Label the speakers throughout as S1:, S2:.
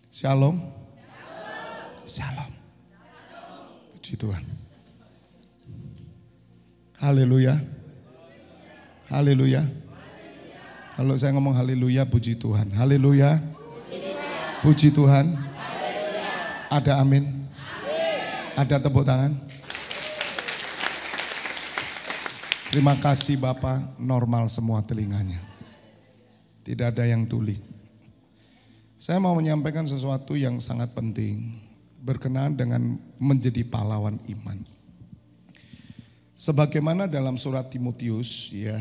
S1: Shalom. Shalom. Puji Tuhan. Haleluya. Haleluya. Kalau saya ngomong haleluya, puji Tuhan. Haleluya. Puji Tuhan. Ada amin. Ada tepuk tangan. Terima kasih Bapak, normal semua telinganya. Tidak ada yang tuli. Saya mau menyampaikan sesuatu yang sangat penting berkenaan dengan menjadi pahlawan iman. Sebagaimana dalam surat Timotius, ya.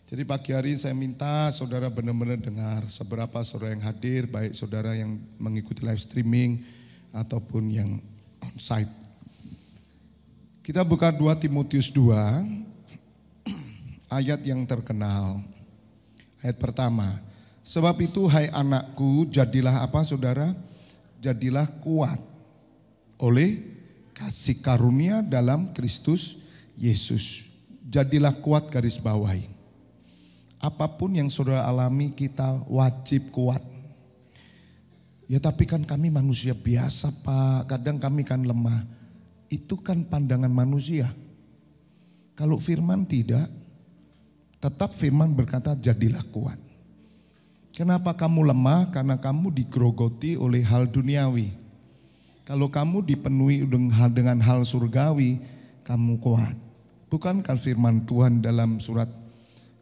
S1: Jadi pagi hari saya minta saudara benar-benar dengar, seberapa saudara yang hadir, baik saudara yang mengikuti live streaming ataupun yang onsite. Kita buka 2 Timotius 2 ayat yang terkenal. Ayat pertama. Sebab itu hai anakku, jadilah apa saudara? Jadilah kuat oleh kasih karunia dalam Kristus Yesus. Jadilah kuat garis bawahi. Apapun yang saudara alami kita wajib kuat. Ya tapi kan kami manusia biasa Pak, kadang kami kan lemah. Itu kan pandangan manusia. Kalau firman tidak, tetap firman berkata jadilah kuat. Kenapa kamu lemah? Karena kamu digerogoti oleh hal duniawi. Kalau kamu dipenuhi dengan hal surgawi, kamu kuat. Bukankah firman Tuhan dalam surat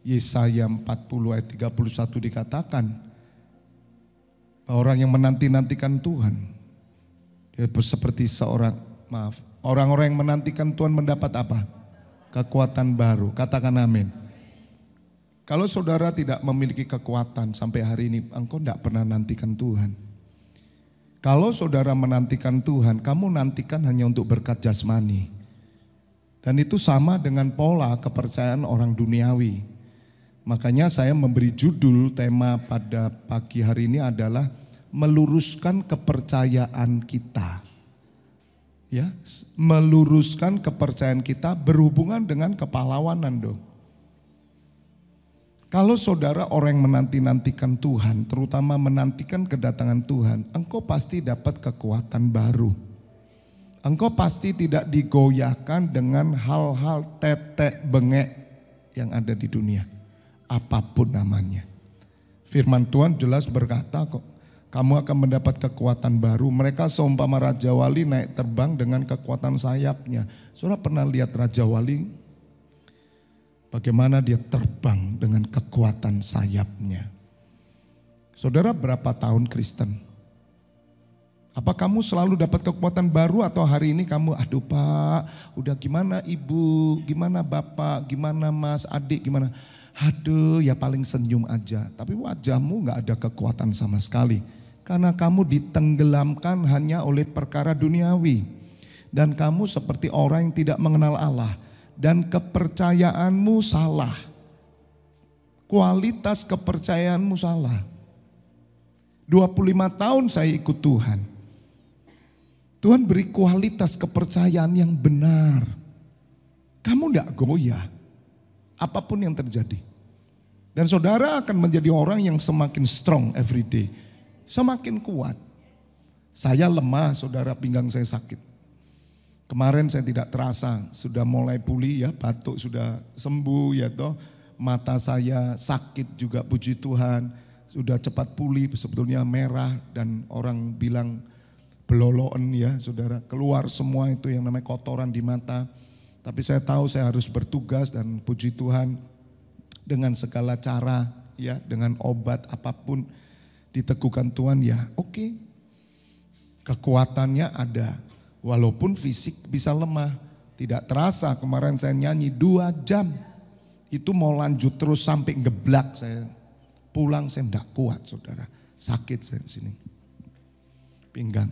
S1: Yesaya 40 ayat 31 dikatakan, orang yang menanti-nantikan Tuhan, seperti orang-orang yang menantikan Tuhan mendapat apa? Kekuatan baru. Katakan amin. Kalau saudara tidak memiliki kekuatan sampai hari ini, engkau tidak pernah nantikan Tuhan. Kalau saudara menantikan Tuhan, kamu nantikan hanya untuk berkat jasmani. Dan itu sama dengan pola kepercayaan orang duniawi. Makanya saya memberi judul tema pada pagi hari ini adalah meluruskan kepercayaan kita. Ya, meluruskan kepercayaan kita berhubungan dengan kepahlawanan dong. Kalau saudara orang yang menanti-nantikan Tuhan, terutama menantikan kedatangan Tuhan, engkau pasti dapat kekuatan baru. Engkau pasti tidak digoyahkan dengan hal-hal tetek bengek yang ada di dunia. Apapun namanya. Firman Tuhan jelas berkata kok, kamu akan mendapat kekuatan baru. Mereka seumpama Raja Wali naik terbang dengan kekuatan sayapnya. Saudara pernah lihat Raja Wali? Bagaimana dia terbang dengan kekuatan sayapnya. Saudara berapa tahun Kristen? Apa kamu selalu dapat kekuatan baru atau hari ini kamu aduh Pak, udah gimana Ibu, gimana Bapak, gimana Mas, Adik, gimana? Aduh ya paling senyum aja, tapi wajahmu gak ada kekuatan sama sekali. Karena kamu ditenggelamkan hanya oleh perkara duniawi. Dan kamu seperti orang yang tidak mengenal Allah. Dan kepercayaanmu salah. Kualitas kepercayaanmu salah. 25 tahun saya ikut Tuhan. Tuhan beri kualitas kepercayaan yang benar. Kamu gak goyah. Apapun yang terjadi. Dan saudara akan menjadi orang yang semakin strong every day. Semakin kuat. Saya lemah, saudara, pinggang saya sakit. Kemarin saya tidak terasa, sudah mulai pulih ya, batuk sudah sembuh ya toh. Mata saya sakit juga puji Tuhan. Sudah cepat pulih, sebetulnya merah dan orang bilang beloloen ya saudara. Keluar semua itu yang namanya kotoran di mata. Tapi saya tahu saya harus bertugas dan puji Tuhan dengan segala cara ya, dengan obat apapun diteguhkan Tuhan ya oke. Kekuatannya ada, walaupun fisik bisa lemah. Tidak terasa kemarin saya nyanyi 2 jam, itu mau lanjut terus sampai ngeblak saya. Pulang saya enggak kuat saudara, sakit saya di sini. Pinggang.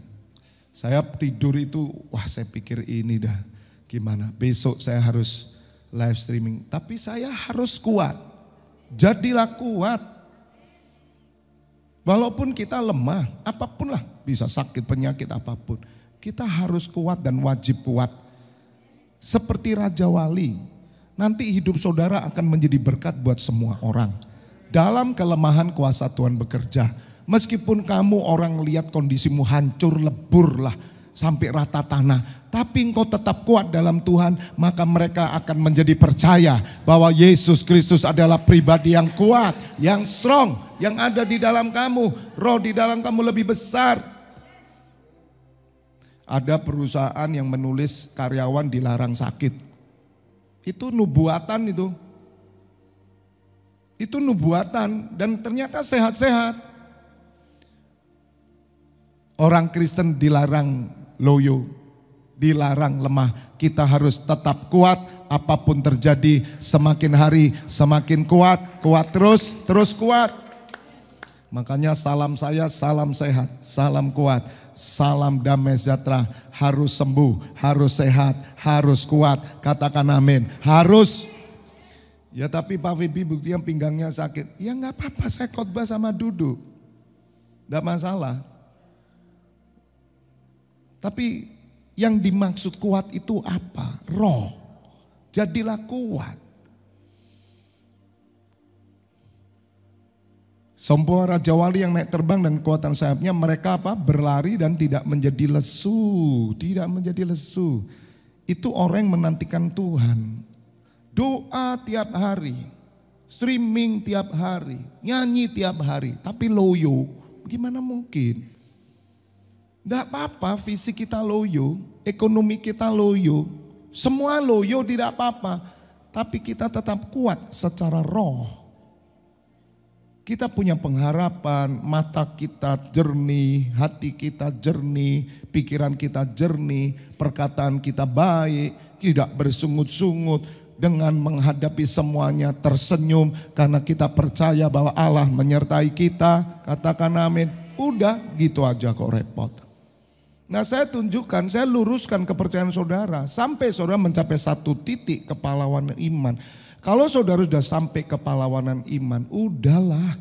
S1: Saya tidur itu, wah saya pikir ini dah gimana. Besok saya harus live streaming, tapi saya harus kuat. Jadilah kuat. Walaupun kita lemah, apapun lah, bisa sakit, penyakit apapun. Kita harus kuat dan wajib kuat. Seperti Raja Wali, nanti hidup saudara akan menjadi berkat buat semua orang. Dalam kelemahan kuasa Tuhan bekerja. Meskipun kamu orang lihat kondisimu hancur lebur lah sampai rata tanah. Tapi engkau tetap kuat dalam Tuhan, maka mereka akan menjadi percaya bahwa Yesus Kristus adalah pribadi yang kuat, yang strong, yang ada di dalam kamu. Roh di dalam kamu lebih besar. Ada perusahaan yang menulis karyawan dilarang sakit. Itu nubuatan itu. Itu nubuatan dan ternyata sehat-sehat. Orang Kristen dilarang loyo, dilarang lemah. Kita harus tetap kuat apapun terjadi, semakin hari semakin kuat, kuat terus kuat. Makanya salam saya, salam sehat, salam kuat, salam damai sejahtera, harus sembuh, harus sehat, harus kuat. Katakan amin, harus. Ya tapi Pak Fibi buktinya pinggangnya sakit. Ya gak apa-apa, saya khotbah sama duduk. Gak masalah. Tapi yang dimaksud kuat itu apa? Roh. Jadilah kuat. Semua Raja Wali yang naik terbang dan kekuatan sayapnya, mereka apa? Berlari dan tidak menjadi lesu. Tidak menjadi lesu. Itu orang yang menantikan Tuhan. Doa tiap hari. Streaming tiap hari. Nyanyi tiap hari. Tapi loyo, gimana mungkin? Tidak apa-apa, fisik kita loyo, ekonomi kita loyo, semua loyo tidak apa-apa. Tapi kita tetap kuat secara roh. Kita punya pengharapan, mata kita jernih, hati kita jernih, pikiran kita jernih, perkataan kita baik, tidak bersungut-sungut, dengan menghadapi semuanya tersenyum karena kita percaya bahwa Allah menyertai kita. Katakan amin. Udah gitu aja kok repot. Nah saya tunjukkan, saya luruskan kepercayaan saudara sampai saudara mencapai satu titik kepahlawanan iman. Kalau saudara sudah sampai kepahlawanan iman, udahlah.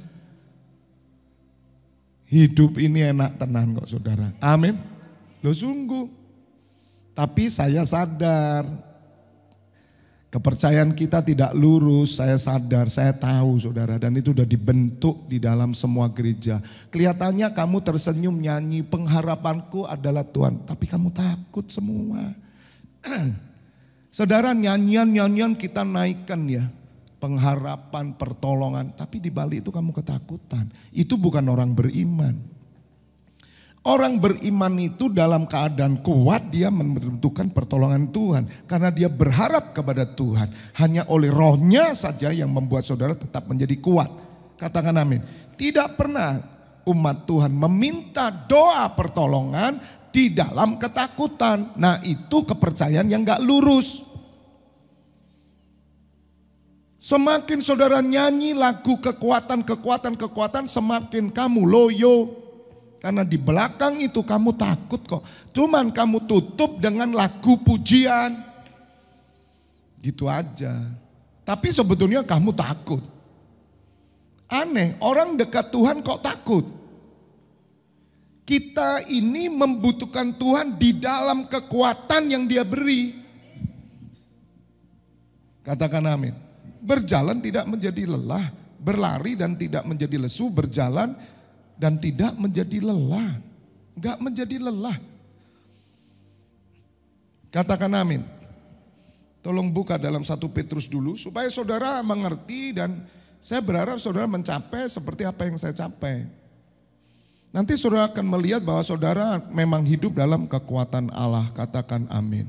S1: Hidup ini enak tenan kok saudara. Amin. Loh sungguh. Tapi saya sadar, kepercayaan kita tidak lurus, saya sadar, saya tahu saudara. Dan itu sudah dibentuk di dalam semua gereja. Kelihatannya kamu tersenyum nyanyi, pengharapanku adalah Tuhan. Tapi kamu takut semua. Saudara, nyanyian-nyanyian kita naikkan ya. Pengharapan, pertolongan. Tapi di balik itu kamu ketakutan. Itu bukan orang beriman. Orang beriman itu dalam keadaan kuat dia membutuhkan pertolongan Tuhan. Karena dia berharap kepada Tuhan. Hanya oleh rohnya saja yang membuat saudara tetap menjadi kuat. Katakan amin. Tidak pernah umat Tuhan meminta doa pertolongan di dalam ketakutan. Nah itu kepercayaan yang gak lurus. Semakin saudara nyanyi lagu kekuatan, semakin kamu loyo. Karena di belakang itu kamu takut kok. Cuman kamu tutup dengan lagu pujian. Gitu aja. Tapi sebetulnya kamu takut. Aneh, orang dekat Tuhan kok takut. Kita ini membutuhkan Tuhan di dalam kekuatan yang Dia beri. Katakan amin. Berjalan tidak menjadi lelah. Berlari dan tidak menjadi lesu. Berjalan dan tidak menjadi lelah. Enggak menjadi lelah. Katakan amin. Tolong buka dalam 1 Petrus dulu supaya saudara mengerti dan saya berharap saudara mencapai seperti apa yang saya capai. Nanti saudara akan melihat bahwa saudara memang hidup dalam kekuatan Allah. Katakan amin.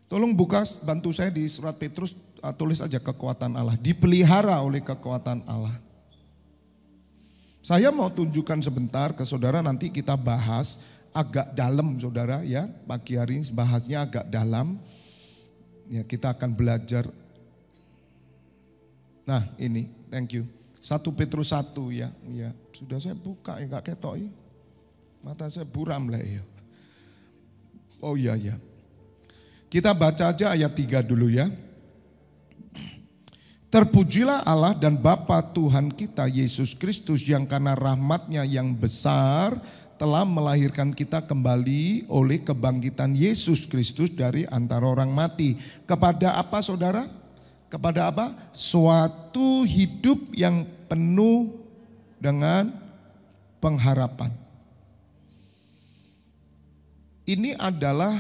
S1: Tolong buka, bantu saya di surat Petrus. Tulis aja kekuatan Allah, dipelihara oleh kekuatan Allah. Saya mau tunjukkan sebentar ke saudara, nanti kita bahas agak dalam saudara ya. Pagi hari ini bahasnya agak dalam. Ya kita akan belajar. Nah ini, thank you. 1 Petrus 1 ya. Ya sudah saya buka ya, gak ketok ya. Mata saya buram lah ya. Oh iya ya. Kita baca aja ayat 3 dulu ya. Terpujilah Allah dan Bapa Tuhan kita Yesus Kristus yang karena rahmatnya yang besar telah melahirkan kita kembali oleh kebangkitan Yesus Kristus dari antara orang mati. Kepada apa saudara? Kepada apa? Suatu hidup yang penuh dengan pengharapan. Ini adalah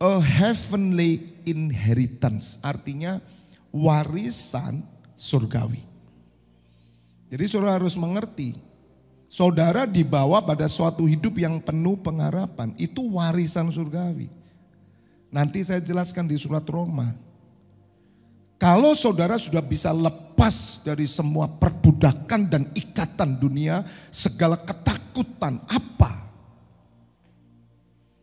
S1: a heavenly inheritance, artinya warisan surgawi. Jadi saudara harus mengerti, saudara dibawa pada suatu hidup yang penuh pengharapan, itu warisan surgawi. Nanti saya jelaskan di surat Roma. Kalau saudara sudah bisa lepas dari semua perbudakan dan ikatan dunia, segala ketakutan apa?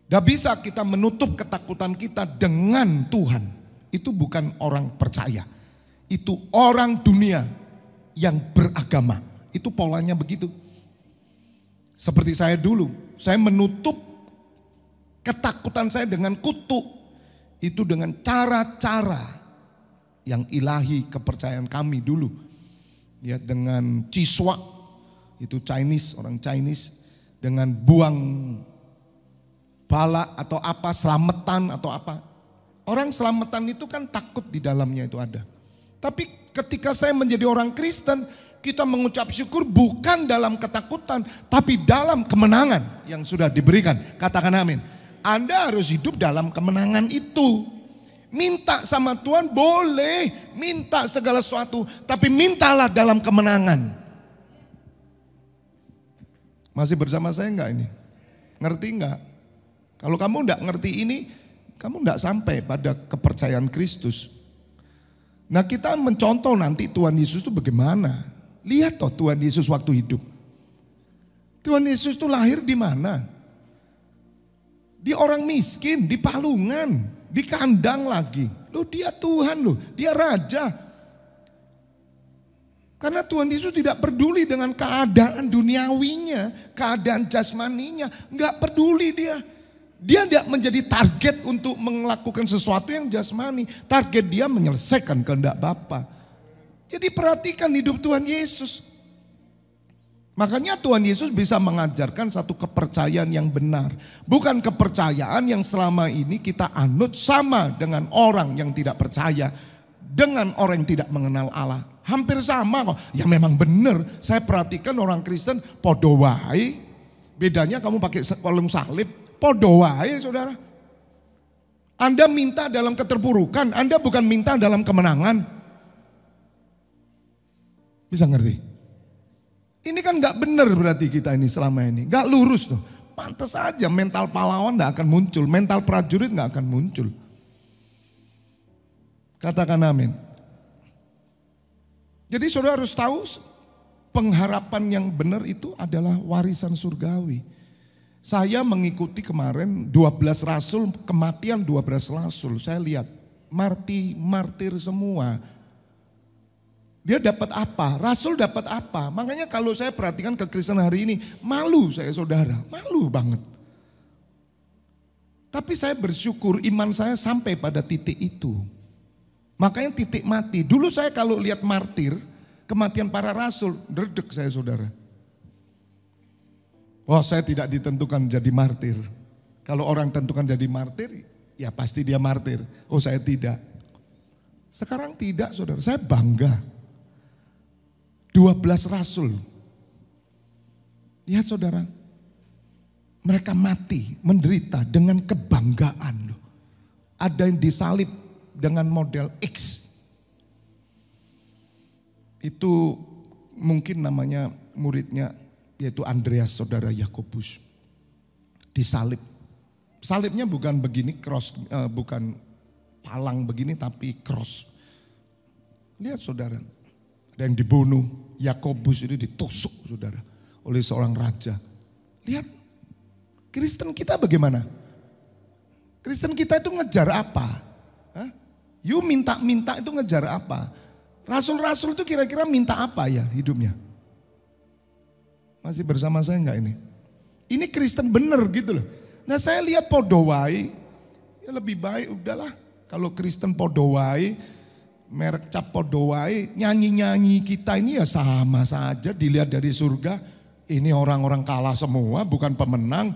S1: Gak bisa kita menutup ketakutan kita dengan Tuhan. Itu bukan orang percaya. Itu orang dunia yang beragama. Itu polanya begitu. Seperti saya dulu, saya menutup ketakutan saya dengan kutuk. Itu dengan cara-cara yang ilahi kepercayaan kami dulu. Ya, dengan ciswa, itu Chinese, orang Chinese. Dengan buang bala atau apa, selamatan atau apa. Orang selamatan itu kan takut di dalamnya itu ada. Tapi ketika saya menjadi orang Kristen, kita mengucap syukur bukan dalam ketakutan, tapi dalam kemenangan yang sudah diberikan. Katakan amin. Anda harus hidup dalam kemenangan itu. Minta sama Tuhan boleh, minta segala sesuatu, tapi mintalah dalam kemenangan. Masih bersama saya enggak ini? Ngerti enggak? Kalau kamu enggak ngerti ini, kamu enggak sampai pada kepercayaan Kristus. Nah, kita mencontoh nanti Tuhan Yesus itu bagaimana. Lihat toh Tuhan Yesus waktu hidup. Tuhan Yesus itu lahir di mana? Di orang miskin, di palungan, di kandang lagi. Loh, dia Tuhan loh, dia raja. Karena Tuhan Yesus tidak peduli dengan keadaan duniawinya, keadaan jasmaninya, enggak peduli dia. Dia tidak menjadi target untuk melakukan sesuatu yang jasmani. Target dia menyelesaikan kehendak Bapa. Jadi perhatikan hidup Tuhan Yesus. Makanya Tuhan Yesus bisa mengajarkan satu kepercayaan yang benar. Bukan kepercayaan yang selama ini kita anut sama dengan orang yang tidak percaya. Dengan orang yang tidak mengenal Allah. Hampir sama kok. Ya memang benar. Saya perhatikan orang Kristen podo wae. Bedanya kamu pakai kolom salib. Podo wae saudara. Anda minta dalam keterpurukan. Anda bukan minta dalam kemenangan. Bisa ngerti? Ini kan gak benar berarti kita ini selama ini. Gak lurus tuh. Pantes aja mental pahlawan gak akan muncul. Mental prajurit gak akan muncul. Katakan amin. Jadi saudara harus tahu pengharapan yang benar itu adalah warisan surgawi. Saya mengikuti kemarin 12 rasul, kematian 12 rasul. Saya lihat martir semua. Dia dapat apa? Rasul dapat apa? Makanya kalau saya perhatikan kekristenan hari ini, malu saya saudara, malu banget. Tapi saya bersyukur iman saya sampai pada titik itu. Makanya titik mati. Dulu saya kalau lihat martir, kematian para rasul, dredeg saya saudara. Wah, saya tidak ditentukan jadi martir. Kalau orang tentukan jadi martir, ya pasti dia martir. Oh, saya tidak. Sekarang tidak saudara, saya bangga. 12 rasul. Lihat saudara. Mereka mati, menderita dengan kebanggaan. Ada yang disalib dengan model X. Itu mungkin namanya muridnya yaitu Andreas, saudara Yakobus. Disalib. Salibnya bukan begini cross, bukan palang begini tapi cross. Lihat saudara. Ada yang dibunuh, Yakobus ini ditusuk saudara oleh seorang raja. Lihat, Kristen kita bagaimana? Kristen kita itu ngejar apa? Hah? You minta-minta itu ngejar apa? Rasul-rasul itu kira-kira minta apa ya hidupnya? Masih bersama saya enggak ini? Ini Kristen bener gitu loh. Nah saya lihat podowai, ya lebih baik udahlah kalau Kristen podowai, merek cap podowai, nyanyi-nyanyi kita ini ya sama saja dilihat dari surga. Ini orang-orang kalah semua, bukan pemenang.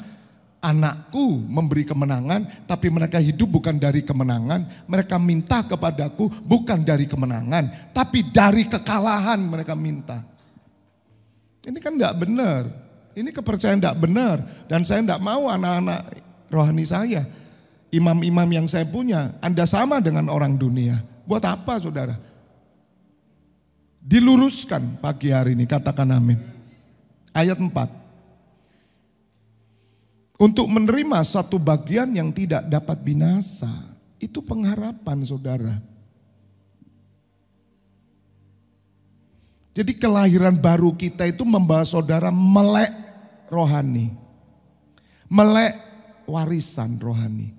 S1: Anakku memberi kemenangan, tapi mereka hidup bukan dari kemenangan. Mereka minta kepadaku bukan dari kemenangan, tapi dari kekalahan mereka minta. Ini kan tidak benar. Ini kepercayaan tidak benar. Dan saya tidak mau anak-anak rohani saya, imam-imam yang saya punya, Anda sama dengan orang dunia. Buat apa saudara? Diluruskan pagi hari ini, katakan amin. Ayat 4. Untuk menerima satu bagian yang tidak dapat binasa. Itu pengharapan saudara. Jadi kelahiran baru kita itu membawa saudara melek rohani. Melek warisan rohani.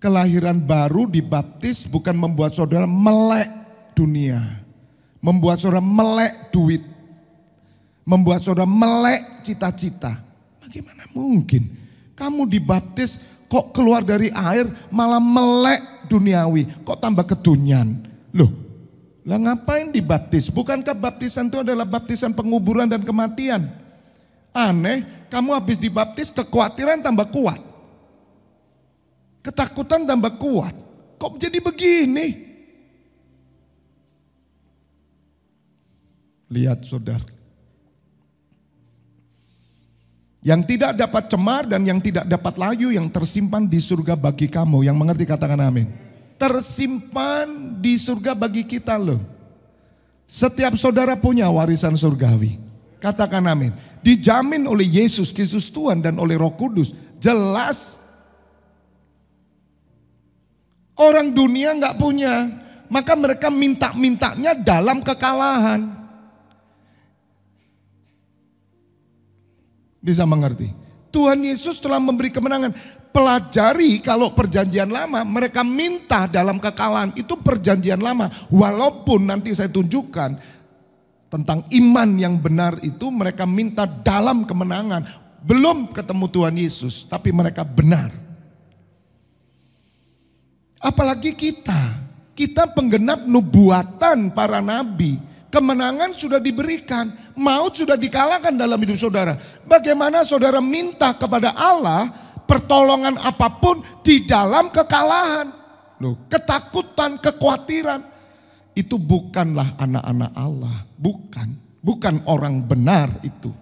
S1: Kelahiran baru dibaptis bukan membuat saudara melek dunia. Membuat saudara melek duit. Membuat saudara melek cita-cita. Bagaimana mungkin kamu dibaptis kok keluar dari air malah melek duniawi, kok tambah kedunian? Loh, lah ngapain dibaptis? Bukankah baptisan itu adalah baptisan penguburan dan kematian? Aneh, kamu habis dibaptis kekhawatiran tambah kuat. Ketakutan tambah kuat. Kok jadi begini? Lihat saudara. Yang tidak dapat cemar dan yang tidak dapat layu yang tersimpan di surga bagi kamu. Yang mengerti katakan amin. Tersimpan di surga bagi kita loh. Setiap saudara punya warisan surgawi. Katakan amin. Dijamin oleh Yesus Kristus Tuhan dan oleh Roh Kudus. Jelas. Orang dunia nggak punya. Maka mereka minta-mintanya dalam kekalahan. Bisa mengerti? Tuhan Yesus telah memberi kemenangan. Pelajari kalau perjanjian lama mereka minta dalam kekalahan. Itu perjanjian lama. Walaupun nanti saya tunjukkan tentang iman yang benar itu mereka minta dalam kemenangan. Belum ketemu Tuhan Yesus tapi mereka benar. Apalagi kita. Kita penggenap nubuatan para nabi. Kemenangan sudah diberikan, maut sudah dikalahkan dalam hidup saudara. Bagaimana saudara minta kepada Allah pertolongan apapun di dalam kekalahan? Loh, ketakutan, kekhawatiran. Itu bukanlah anak-anak Allah, bukan orang benar itu.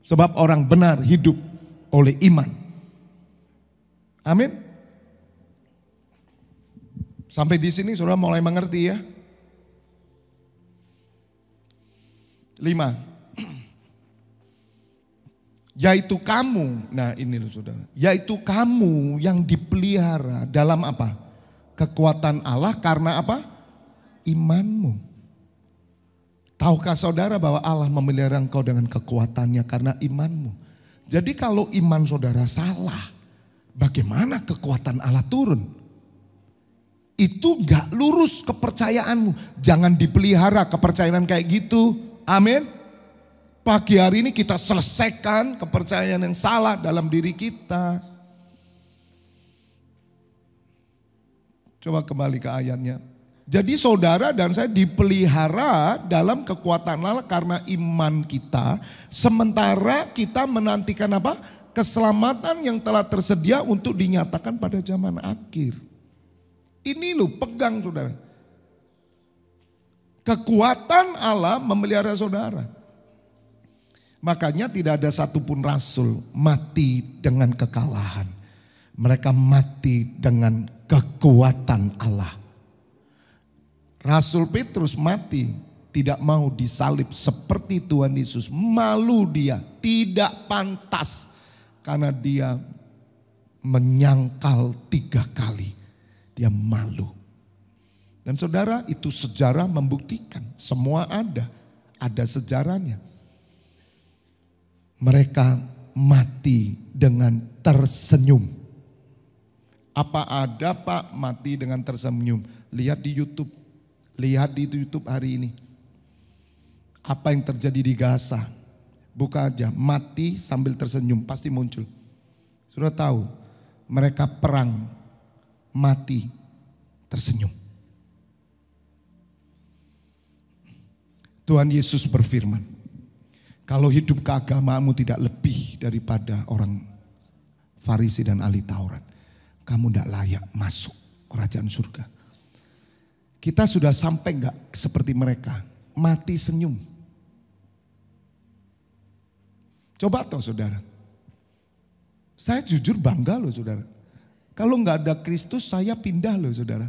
S1: Sebab orang benar hidup oleh iman. Amin. Sampai di sini saudara mulai mengerti ya. 5. Yaitu kamu, nah ini loh saudara. Yaitu kamu yang dipelihara dalam apa? Kekuatan Allah karena apa? Imanmu. Tahukah saudara bahwa Allah memelihara engkau dengan kekuatannya karena imanmu? Jadi kalau iman saudara salah, bagaimana kekuatan Allah turun? Itu gak lurus kepercayaanmu. Jangan dipelihara kepercayaan kayak gitu. Amin. Pagi hari ini kita selesaikan kepercayaan yang salah dalam diri kita. Coba kembali ke ayatnya. Jadi saudara dan saya dipelihara dalam kekuatan Allah karena iman kita. Sementara kita menantikan apa? Keselamatan yang telah tersedia untuk dinyatakan pada zaman akhir. Ini loh pegang saudara. Kekuatan Allah memelihara saudara. Makanya tidak ada satupun rasul mati dengan kekalahan. Mereka mati dengan kekuatan Allah. Rasul Petrus mati tidak mau disalib seperti Tuhan Yesus. Malu dia, tidak pantas. Karena dia menyangkal 3 kali. Dia malu. Dan saudara itu sejarah membuktikan. Semua ada sejarahnya. Mereka mati dengan tersenyum. Apa ada Pak mati dengan tersenyum? Lihat di YouTube. Lihat di YouTube hari ini. Apa yang terjadi di Gaza. Buka aja, mati sambil tersenyum pasti muncul. Sudah tahu, mereka perang, mati, tersenyum. Tuhan Yesus berfirman, Kalau hidup keagamaanmu tidak lebih daripada orang Farisi dan ahli Taurat, kamu tidak layak masuk kerajaan surga. Kita sudah sampai enggak seperti mereka, mati senyum. Coba toh saudara. Saya jujur bangga loh saudara. Kalau enggak ada Kristus saya pindah loh saudara.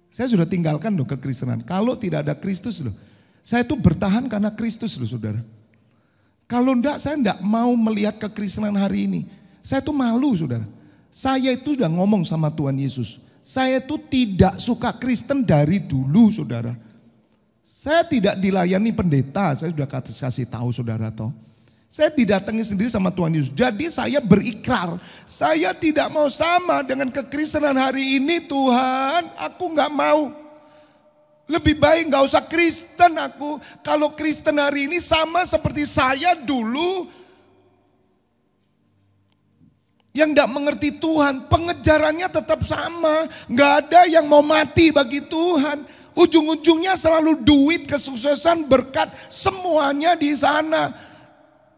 S1: Saya sudah tinggalkan loh kekristenan. Kalau tidak ada Kristus loh. Saya tuh bertahan karena Kristus loh saudara. Kalau enggak saya enggak mau melihat kekristenan hari ini. Saya tuh malu saudara. Saya itu udah ngomong sama Tuhan Yesus. Saya tuh tidak suka Kristen dari dulu saudara. Saya tidak dilayani pendeta. Saya sudah kasih tahu saudara toh. Saya didatangi sendiri sama Tuhan Yesus. Jadi saya berikrar. Saya tidak mau sama dengan kekristenan hari ini Tuhan. Aku gak mau. Lebih baik gak usah Kristen aku. Kalau Kristen hari ini sama seperti saya dulu. Yang gak mengerti Tuhan. Pengejarannya tetap sama. Gak ada yang mau mati bagi Tuhan. Ujung-ujungnya selalu duit, kesuksesan, berkat. Semuanya di sana.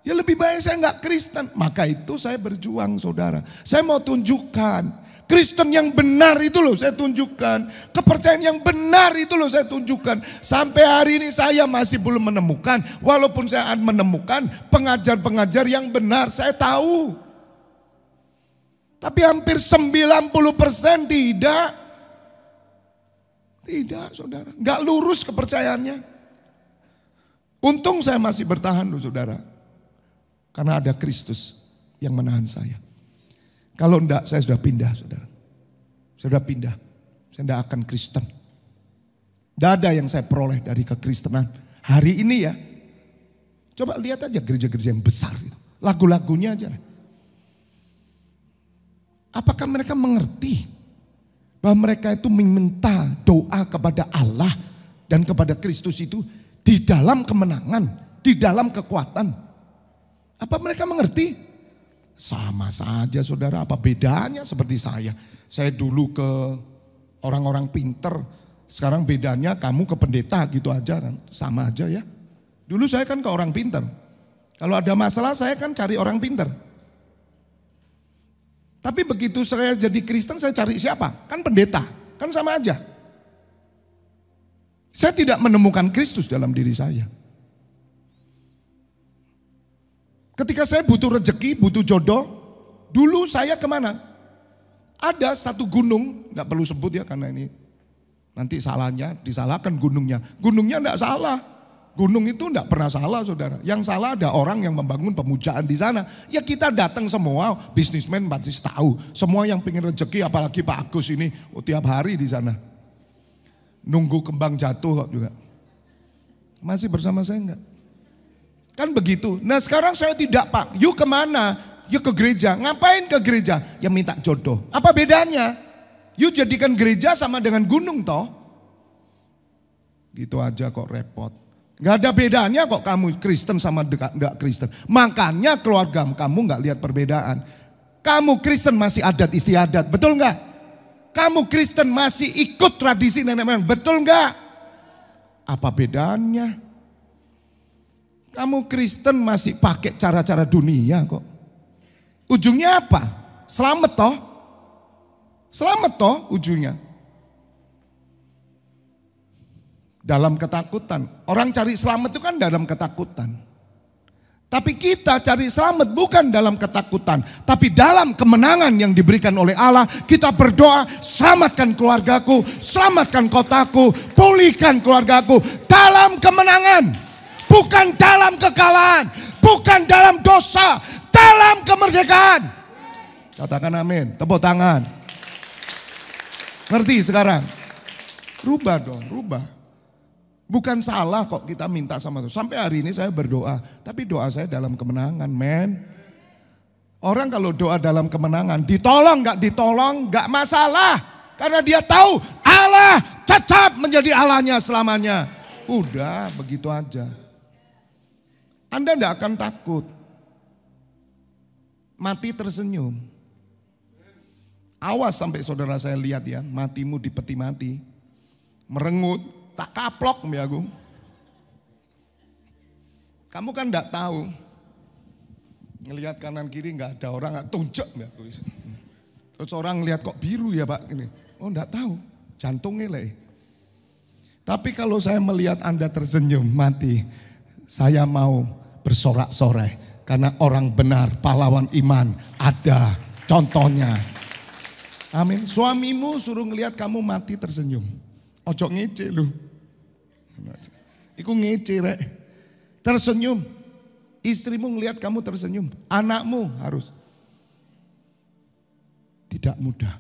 S1: Ya lebih baik saya gak Kristen. Maka itu saya berjuang saudara. Saya mau tunjukkan. Kristen yang benar itu loh saya tunjukkan. Kepercayaan yang benar itu loh saya tunjukkan. Sampai hari ini saya masih belum menemukan. Walaupun saya menemukan pengajar-pengajar yang benar. Saya tahu. Tapi hampir 90% tidak. Tidak saudara. Gak lurus kepercayaannya. Untung saya masih bertahan loh saudara. Karena ada Kristus yang menahan saya. Kalau enggak saya sudah pindah saudara. Saya sudah pindah. Saya enggak akan Kristen. Tidak ada yang saya peroleh dari kekristenan. Hari ini ya. Coba lihat aja gereja-gereja yang besar itu. Lagu-lagunya aja. Apakah mereka mengerti bahwa mereka itu meminta doa kepada Allah dan kepada Kristus itu di dalam kemenangan, di dalam kekuatan? Apa mereka mengerti? Sama saja saudara, apa bedanya seperti saya? Saya dulu ke orang-orang pinter, sekarang bedanya kamu ke pendeta gitu aja kan. Sama aja ya. Dulu saya kan ke orang pinter. Kalau ada masalah saya kan cari orang pinter. Tapi begitu saya jadi Kristen saya cari siapa? Kan pendeta, kan sama aja. Saya tidak menemukan Kristus dalam diri saya. Ketika saya butuh rezeki, butuh jodoh, dulu saya kemana? Ada satu gunung, gak perlu sebut ya karena ini nanti salahnya, disalahkan gunungnya. Gunungnya gak salah, gunung itu gak pernah salah saudara. Yang salah ada orang yang membangun pemujaan di sana. Ya kita datang semua, bisnismen pasti tahu. Semua yang pengen rezeki apalagi Pak Agus ini tiap hari di sana. Nunggu kembang jatuh kok juga. Masih bersama saya enggak? Kan begitu. Nah sekarang saya tidak Pak. Yuk kemana? Yuk ke gereja. Ngapain ke gereja? Ya minta jodoh. Apa bedanya? Yuk jadikan gereja sama dengan gunung toh. Gitu aja kok repot. Gak ada bedanya kok kamu Kristen sama enggak Kristen. Makanya keluarga kamu gak lihat perbedaan. Kamu Kristen masih adat istiadat. Betul gak? Kamu Kristen masih ikut tradisi nenek moyang. Betul gak? Apa bedanya? Kamu Kristen masih pakai cara-cara dunia kok. Ujungnya apa? Selamat toh? Selamat toh ujungnya. Dalam ketakutan. Orang cari selamat itu kan dalam ketakutan. Tapi kita cari selamat bukan dalam ketakutan. Tapi dalam kemenangan yang diberikan oleh Allah. Kita berdoa, selamatkan keluargaku, selamatkan kotaku, pulihkan keluargaku. Dalam kemenangan. Bukan dalam kekalahan, bukan dalam dosa, dalam kemerdekaan. Katakan amin, tepuk tangan. Ngerti sekarang? Rubah dong, rubah. Bukan salah kok kita minta sama Tuhan. Sampai hari ini saya berdoa, tapi doa saya dalam kemenangan, men. Orang kalau doa dalam kemenangan, ditolong gak masalah. Karena dia tahu Allah tetap menjadi Allahnya selamanya. Udah begitu aja. Anda tidak akan takut. Mati tersenyum. Awas sampai saudara saya lihat ya, matimu di peti mati. Merengut, tak kaplok ya aku. Kamu kan enggak tahu. Ngelihat kanan kiri enggak ada orang, enggak tunjuk enggak. Terus orang lihat kok biru ya Pak ini. Oh enggak tahu, jantungnya leh. Tapi kalau saya melihat Anda tersenyum mati, saya mau bersorak-sorai. Karena orang benar, pahlawan iman ada contohnya. Amin. Suamimu suruh ngelihat kamu mati tersenyum. Ojo ngece lu. Iku ngece rek. Tersenyum. Istrimu ngelihat kamu tersenyum. Anakmu harus. Tidak mudah.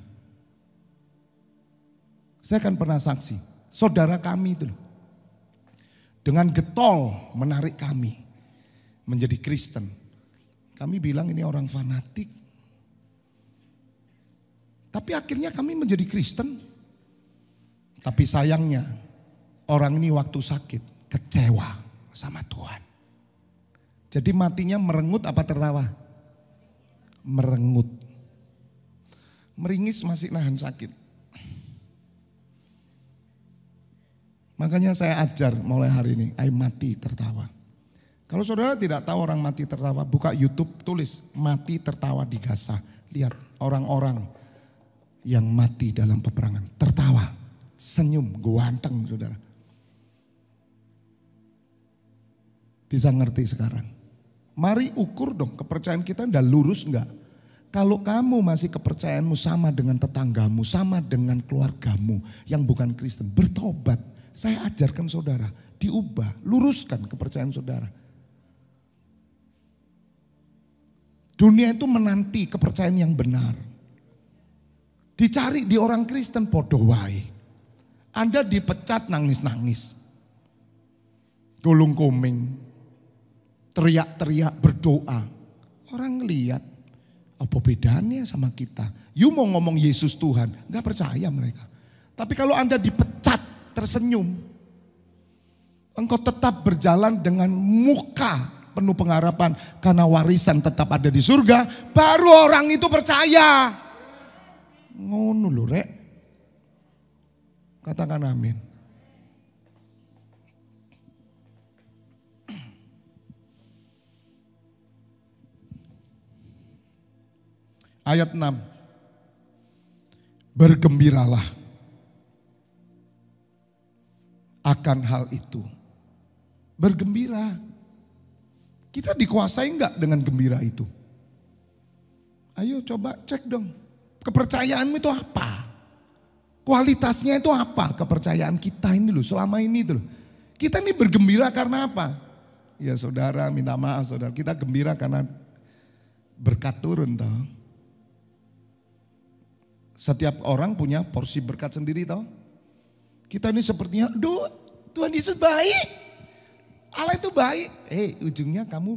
S1: Saya kan pernah saksi. Saudara kami itu loh. Dengan getol menarik kami menjadi Kristen. Kami bilang ini orang fanatik. Tapi akhirnya kami menjadi Kristen. Tapi sayangnya orang ini waktu sakit kecewa sama Tuhan. Jadi matinya merengut apa tertawa? Merengut. Meringis masih nahan sakit. Makanya saya ajar mulai hari ini, ayo mati tertawa. Kalau saudara tidak tahu orang mati tertawa, buka YouTube tulis mati tertawa di Gaza. Lihat orang-orang yang mati dalam peperangan. Tertawa, senyum, ganteng saudara. Bisa ngerti sekarang. Mari ukur dong kepercayaan kita udah lurus enggak. Kalau kamu masih kepercayaanmu sama dengan tetanggamu, sama dengan keluargamu yang bukan Kristen, bertobat. Saya ajarkan saudara, diubah, luruskan kepercayaan saudara. Dunia itu menanti kepercayaan yang benar. Dicari di orang Kristen podo wae. Anda dipecat nangis-nangis. Gulung koming. Teriak-teriak berdoa. Orang ngeliat apa bedanya sama kita. You mau ngomong Yesus Tuhan, gak percaya mereka. Tapi kalau Anda dipecat, tersenyum. Engkau tetap berjalan dengan muka penuh pengharapan. Karena warisan tetap ada di surga, baru orang itu percaya. Ngono lho rek. Katakan amin. Ayat 6. Bergembiralah akan hal itu. Bergembira. Kita dikuasai enggak dengan gembira itu? Ayo coba cek dong. Kepercayaanmu itu apa? Kualitasnya itu apa? Kepercayaan kita ini loh, selama ini loh. Kita ini bergembira karena apa? Ya saudara, minta maaf saudara. Kita gembira karena berkat turun toh. Setiap orang punya porsi berkat sendiri toh. Kita ini sepertinya, aduh Tuhan Yesus baik. Allah itu baik. Ujungnya kamu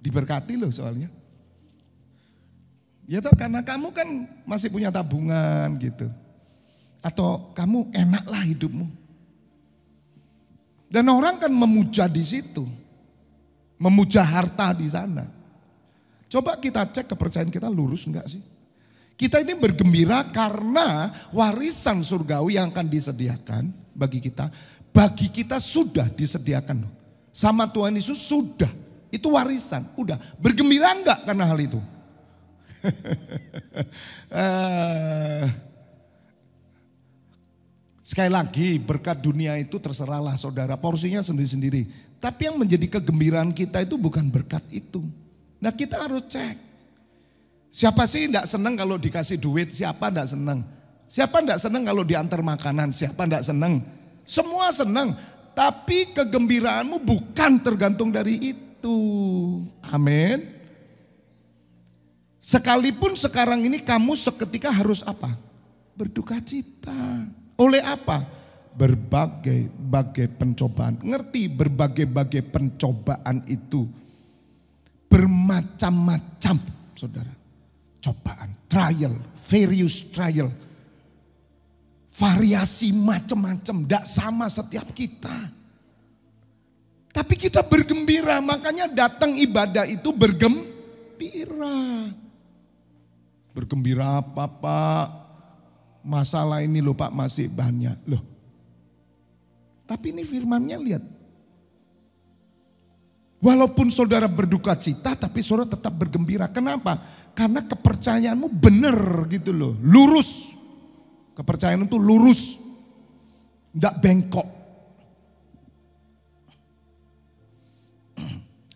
S1: diberkati loh soalnya. Ya toh karena kamu kan masih punya tabungan gitu. Atau kamu enaklah hidupmu. Dan orang kan memuja di situ. Memuja harta di sana. Coba kita cek kepercayaan kita lurus enggak sih? Kita ini bergembira karena warisan surgawi yang akan disediakan bagi kita sudah disediakan. Sama Tuhan Yesus sudah, itu warisan, udah. Bergembira enggak karena hal itu? Sekali lagi berkat dunia itu terserahlah saudara, porsinya sendiri-sendiri. Tapi yang menjadi kegembiraan kita itu bukan berkat itu. Nah kita harus cek. Siapa sih tidak senang kalau dikasih duit? Siapa tidak senang? Siapa tidak senang kalau diantar makanan? Siapa tidak senang? Semua senang. Tapi kegembiraanmu bukan tergantung dari itu. Amin. Sekalipun sekarang ini kamu seketika harus apa? Berduka cita. Oleh apa? Berbagai pencobaan. Ngerti berbagai pencobaan itu. Bermacam-macam saudara. Cobaan, trial, various trial. Variasi macam-macam, tidak sama setiap kita. Tapi kita bergembira, makanya datang ibadah itu bergembira. Bergembira apa Pak? Masalah ini loh Pak masih banyak. Loh. Tapi ini firmannya lihat. Walaupun saudara berduka cita, tapi saudara tetap bergembira. Kenapa? Karena kepercayaanmu benar gitu loh, lurus. Kepercayaan itu lurus, tidak bengkok.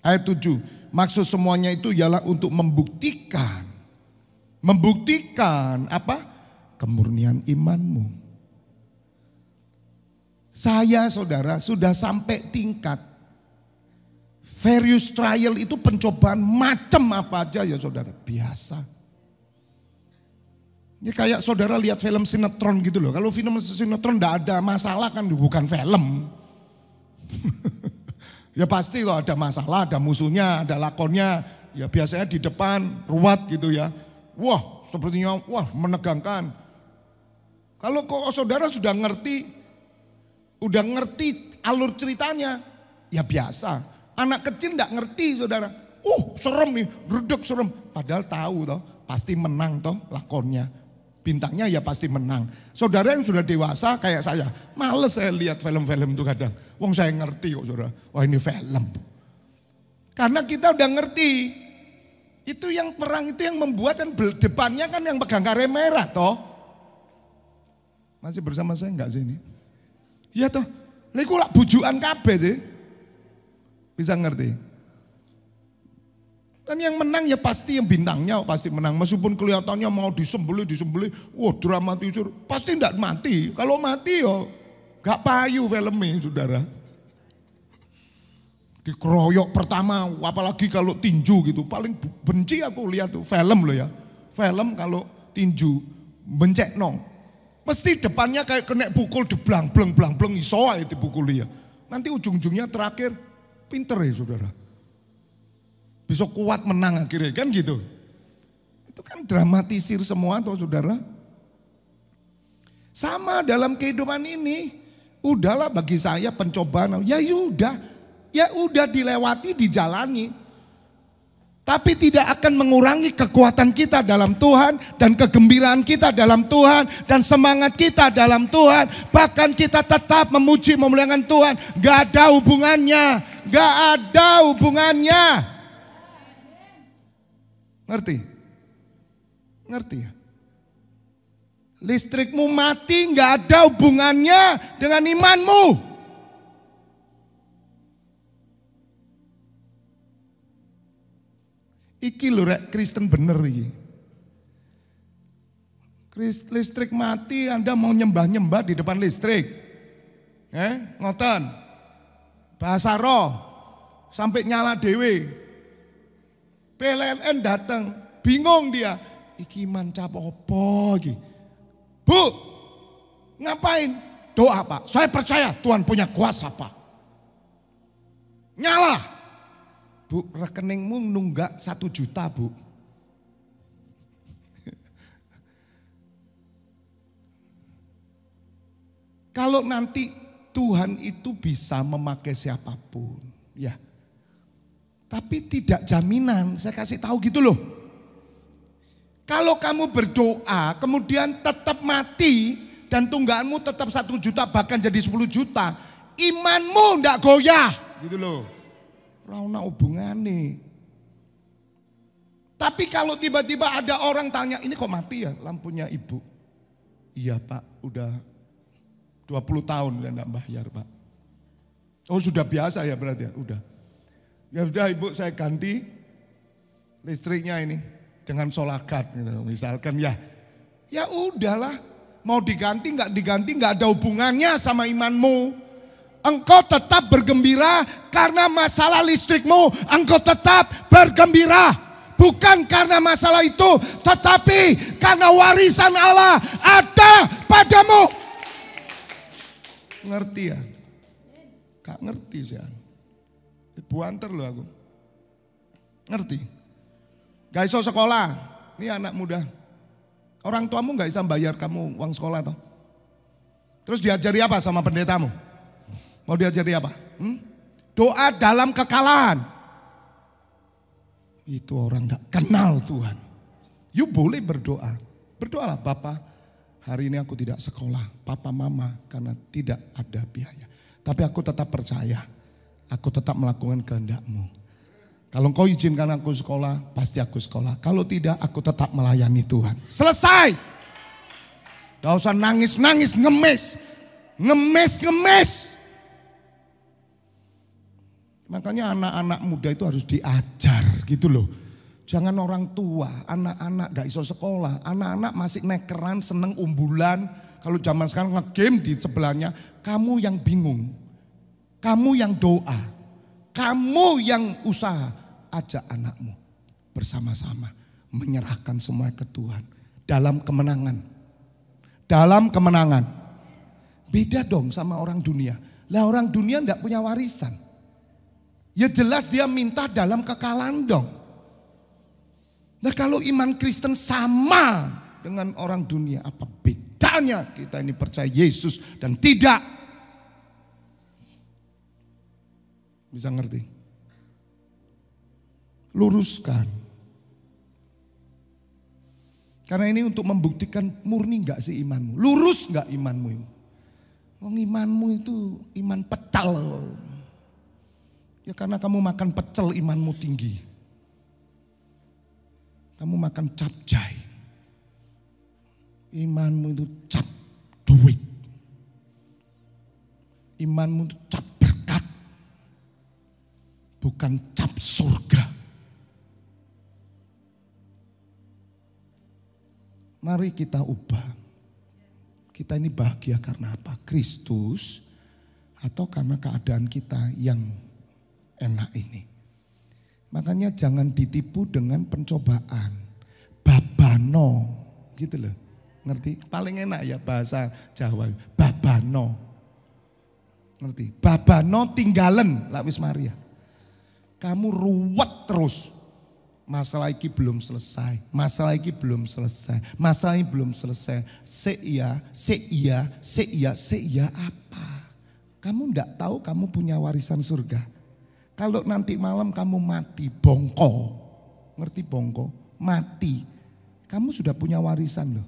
S1: Ayat 7, maksud semuanya itu ialah untuk membuktikan. Membuktikan apa? Kemurnian imanmu. Saya saudara sudah sampai tingkat various trial itu pencobaan macam apa aja ya saudara, biasa. Ini kayak saudara lihat film sinetron gitu loh. Kalau film sinetron enggak ada masalah kan bukan film. Ya pasti loh ada masalah, ada musuhnya, ada lakonnya. Ya biasanya di depan ruwet gitu ya. Wah sepertinya menegangkan. Kalau kok saudara sudah ngerti alur ceritanya, ya biasa. Anak kecil enggak ngerti saudara. Serem nih, redek serem. Padahal tahu toh, pasti menang toh lakonnya. Bintangnya ya pasti menang. Saudara yang sudah dewasa kayak saya, males saya lihat film-film itu kadang. Wong saya ngerti kok saudara, wah ini film. Karena kita udah ngerti. Itu yang perang itu yang membuat kan depannya kan yang pegang karet merah toh. Masih bersama saya enggak sih ini? Iya toh, lha iku lak bujukan kabeh sih. Bisa ngerti? Dan yang menang ya pasti yang bintangnya pasti menang. Meskipun kelihatannya mau disembelih, wah dramatisir. Pasti enggak mati. Kalau mati ya gak payu filmnya saudara. Dikeroyok pertama, apalagi kalau tinju gitu. Paling benci aku lihat tuh film loh ya. Film kalau tinju, bencek nong. Mesti depannya kayak kena pukul deblang, bleng, iso aja dipukuli ya. Nanti ujung-ujungnya terakhir, pinter ya saudara. Bisa kuat menang akhirnya kan gitu. Itu kan dramatisir semua tuh saudara. Sama dalam kehidupan ini. Udahlah bagi saya pencobaan. Ya udah dilewati, dijalani. Tapi tidak akan mengurangi kekuatan kita dalam Tuhan. Dan kegembiraan kita dalam Tuhan. Dan semangat kita dalam Tuhan. Bahkan kita tetap memuji memuliakan Tuhan. Gak ada hubungannya. Gak ada hubungannya. Ngerti? Ngerti ya? Listrikmu mati gak ada hubungannya dengan imanmu. Iki lho rek Kristen bener iki. Listrik mati Anda mau nyembah-nyembah di depan listrik. Ngoten. Bahasa roh sampai nyala dewe. PLN datang, bingung dia. Iki iman cap apa iki? Bu, ngapain? Doa Pak, saya percaya Tuhan punya kuasa Pak. Nyala. Bu, rekeningmu nunggak 1 juta Bu. Kalau nanti Tuhan itu bisa memakai siapapun, ya. Tapi tidak jaminan, saya kasih tahu gitu loh. Kalau kamu berdoa, kemudian tetap mati dan tunggakanmu tetap 1 juta bahkan jadi 10 juta, imanmu enggak goyah, gitu loh. Rauna hubungannya. Tapi kalau tiba-tiba ada orang tanya, ini kok mati ya lampunya ibu? Iya Pak, udah 20 tahun enggak bayar Pak. Oh sudah biasa ya berarti ya, udah. Ya sudah ibu saya ganti listriknya ini dengan solakat gitu. Misalkan ya udahlah mau diganti nggak ada hubungannya sama imanmu. Engkau tetap bergembira karena masalah listrikmu, engkau tetap bergembira. Bukan karena masalah itu, tetapi karena warisan Allah ada padamu. Ngerti ya? Gak ngerti sih. Ibu antar loh aku. Ngerti? Gak iso sekolah. Ini anak muda. Orang tuamu gak bisa bayar kamu uang sekolah toh. Terus diajari apa sama pendetamu? Mau diajari apa? Doa dalam kekalahan. Itu orang gak kenal Tuhan. You boleh berdoa. Berdoalah Bapak, hari ini aku tidak sekolah. Papa mama karena tidak ada biaya. Tapi aku tetap percaya. Aku tetap melakukan kehendak-Mu. Kalau kau izinkan aku sekolah, pasti aku sekolah. Kalau tidak, aku tetap melayani Tuhan. Selesai. Gak usah nangis-nangis, ngemis. Ngemis. Makanya anak-anak muda itu harus diajar gitu loh. Jangan orang tua, anak-anak gak iso sekolah. Anak-anak masih nekeran, seneng umbulan. Kalau zaman sekarang nge-game di sebelahnya, kamu yang bingung. Kamu yang doa. Kamu yang usaha. Ajak anakmu bersama-sama menyerahkan semua ke Tuhan. Dalam kemenangan. Dalam kemenangan. Beda dong sama orang dunia. Lah orang dunia gak punya warisan. Ya jelas dia minta dalam kekalahan dong. Nah kalau iman Kristen sama dengan orang dunia, apa bedanya kita ini percaya Yesus dan tidak? Bisa ngerti? Luruskan. Karena ini untuk membuktikan murni enggak sih imanmu? Lurus enggak imanmu? Imanmu itu iman pecel. Ya karena kamu makan pecel imanmu tinggi. Kamu makan capcay. Imanmu itu cap duit. Imanmu itu cap berkat. Bukan cap surga. Mari kita ubah. Kita ini bahagia karena apa? Kristus atau karena keadaan kita yang enak ini. Makanya jangan ditipu dengan pencobaan. Babano, gitu loh. Ngerti? Paling enak ya bahasa Jawa. Babano. Ngerti? Babano tinggalan lah wis Maria. Kamu ruwet terus. Masalah ini belum selesai. Masalah ini belum selesai. Masalah ini belum selesai. Se iya apa? Kamu enggak tahu kamu punya warisan surga. Kalau nanti malam kamu mati, bongko. Ngerti bongko? Mati. Kamu sudah punya warisan loh.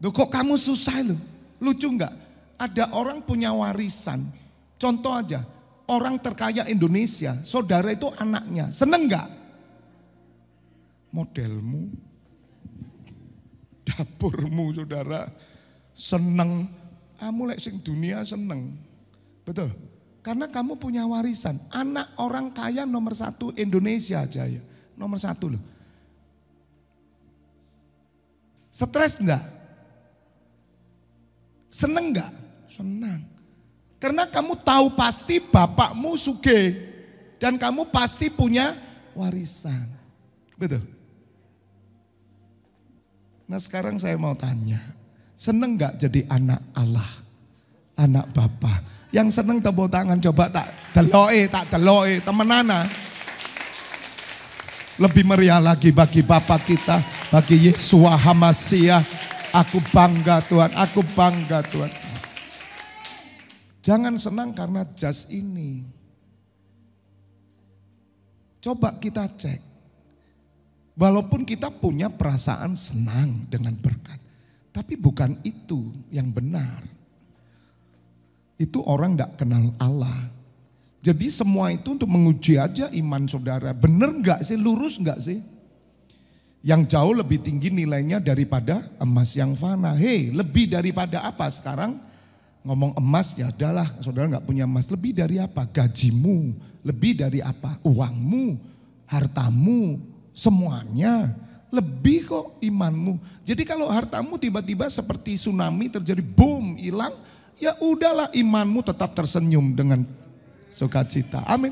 S1: Loh kok kamu susah loh? Lucu enggak? Ada orang punya warisan. Contoh aja, orang terkaya Indonesia, saudara itu anaknya. Seneng enggak? Modelmu, dapurmu saudara, seneng. Kamu lek sing dunia seneng. Betul? Karena kamu punya warisan. Anak orang kaya nomor 1 Indonesia aja ya. Nomor 1 loh. Stres enggak? Seneng enggak? Senang. Karena kamu tahu pasti bapakmu sugih. Dan kamu pasti punya warisan. Betul? Nah sekarang saya mau tanya. Seneng enggak jadi anak Allah? Anak Bapa? Yang seneng tepuk tangan coba tak deloe temenana. Lebih meriah lagi bagi Bapak kita, bagi Yesua Hamasiah. Aku bangga Tuhan, aku bangga Tuhan. Jangan senang karena jas ini. Coba kita cek. Walaupun kita punya perasaan senang dengan berkat. Tapi bukan itu yang benar. Itu orang tidak kenal Allah. Jadi semua itu untuk menguji aja iman saudara. Bener enggak sih? Lurus enggak sih? Yang jauh lebih tinggi nilainya daripada emas yang fana. Hei, lebih daripada apa? Sekarang ngomong emas ya adalah saudara enggak punya emas. Lebih dari apa? Gajimu. Lebih dari apa? Uangmu, hartamu, semuanya. Lebih kok imanmu. Jadi kalau hartamu tiba-tiba seperti tsunami terjadi boom, hilang. Ya udahlah imanmu tetap tersenyum dengan sukacita. Amin.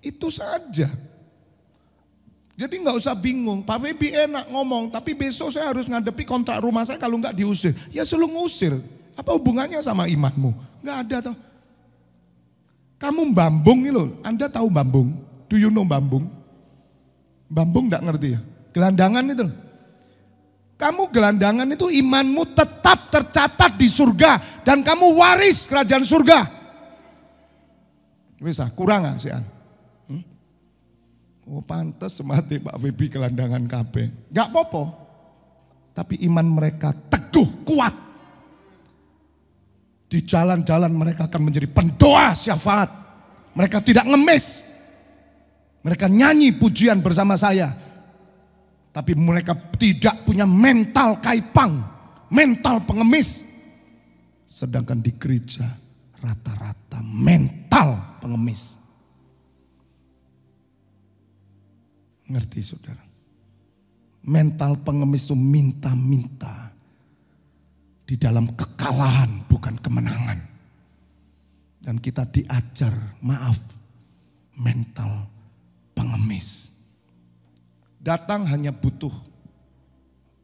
S1: Itu saja. Jadi nggak usah bingung. Pak Febi enak ngomong, tapi besok saya harus ngadepi kontrak rumah saya kalau nggak diusir. Ya suruh ngusir. Apa hubungannya sama imanmu? Nggak ada toh. Kamu bambung ini loh. Anda tahu bambung? Do you know bambung? Bambung nggak ngerti ya? Gelandangan itu. Kamu gelandangan itu imanmu tetap tercatat di surga. Dan kamu waris kerajaan surga. Bisa kurang gak sih? Oh pantas mati Pak Febi gelandangan KB. Gak apa-apa. Tapi iman mereka teguh, kuat. Di jalan-jalan mereka akan menjadi pendoa syafaat. Mereka tidak ngemis. Mereka nyanyi pujian bersama saya. Tapi mereka tidak punya mental kaipang, mental pengemis. Sedangkan di gereja rata-rata mental pengemis. Ngerti saudara? Mental pengemis itu minta-minta. Di dalam kekalahan bukan kemenangan. Dan kita diajar, maaf, mental pengemis. Datang hanya butuh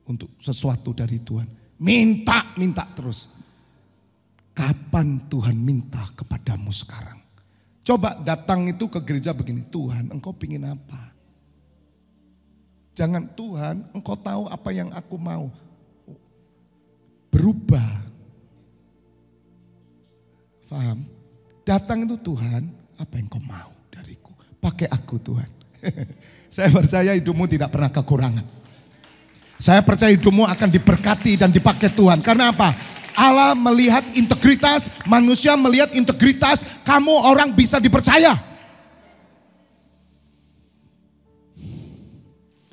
S1: untuk sesuatu dari Tuhan. Minta terus. Kapan Tuhan minta kepadamu sekarang? Coba datang itu ke gereja begini. Tuhan, engkau pingin apa? Jangan, Tuhan, engkau tahu apa yang aku mau. Berubah. Faham? Datang itu Tuhan, apa yang kau mau dariku? Pakai aku Tuhan. Saya percaya hidupmu tidak pernah kekurangan. Saya percaya hidupmu akan diberkati dan dipakai Tuhan. Karena apa? Allah melihat integritas, manusia melihat integritas, kamu orang bisa dipercaya.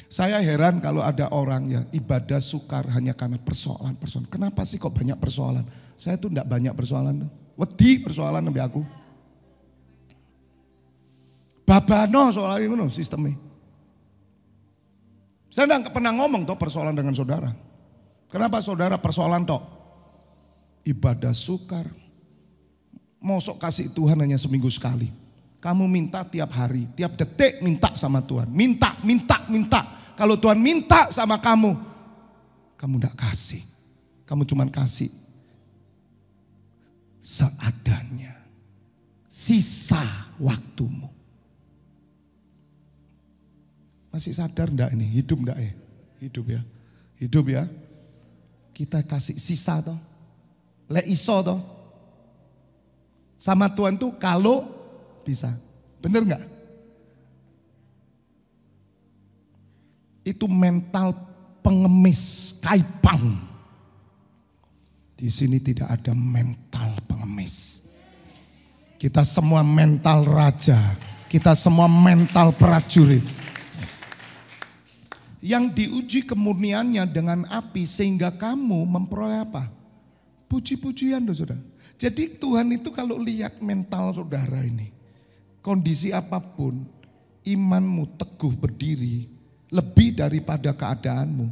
S1: Saya heran kalau ada orang yang ibadah sukar hanya karena persoalan-persoalan. Kenapa sih kok banyak persoalan? Saya tuh enggak banyak persoalan tuh. Wedi persoalan sampai aku. Babano soal ini sistemnya. Saya enggak pernah ngomong toh persoalan dengan saudara. Kenapa saudara persoalan toh? Ibadah sukar. Mosok kasih Tuhan hanya seminggu sekali. Kamu minta tiap hari, tiap detik minta sama Tuhan. Minta. Kalau Tuhan minta sama kamu enggak kasih. Kamu cuman kasih seadanya. Sisa waktumu. Masih sadar enggak ini? Hidup enggak ya? Hidup ya. Kita kasih sisa toh. Lek iso toh. Sama Tuhan tuh kalau bisa. Bener enggak? Itu mental pengemis, kaipang. Di sini tidak ada mental pengemis. Kita semua mental raja. Kita semua mental prajurit. Yang diuji kemurniannya dengan api sehingga kamu memperoleh apa? Puji-pujian tuh saudara. Jadi Tuhan itu kalau lihat mental saudara ini. Kondisi apapun, imanmu teguh berdiri. Lebih daripada keadaanmu.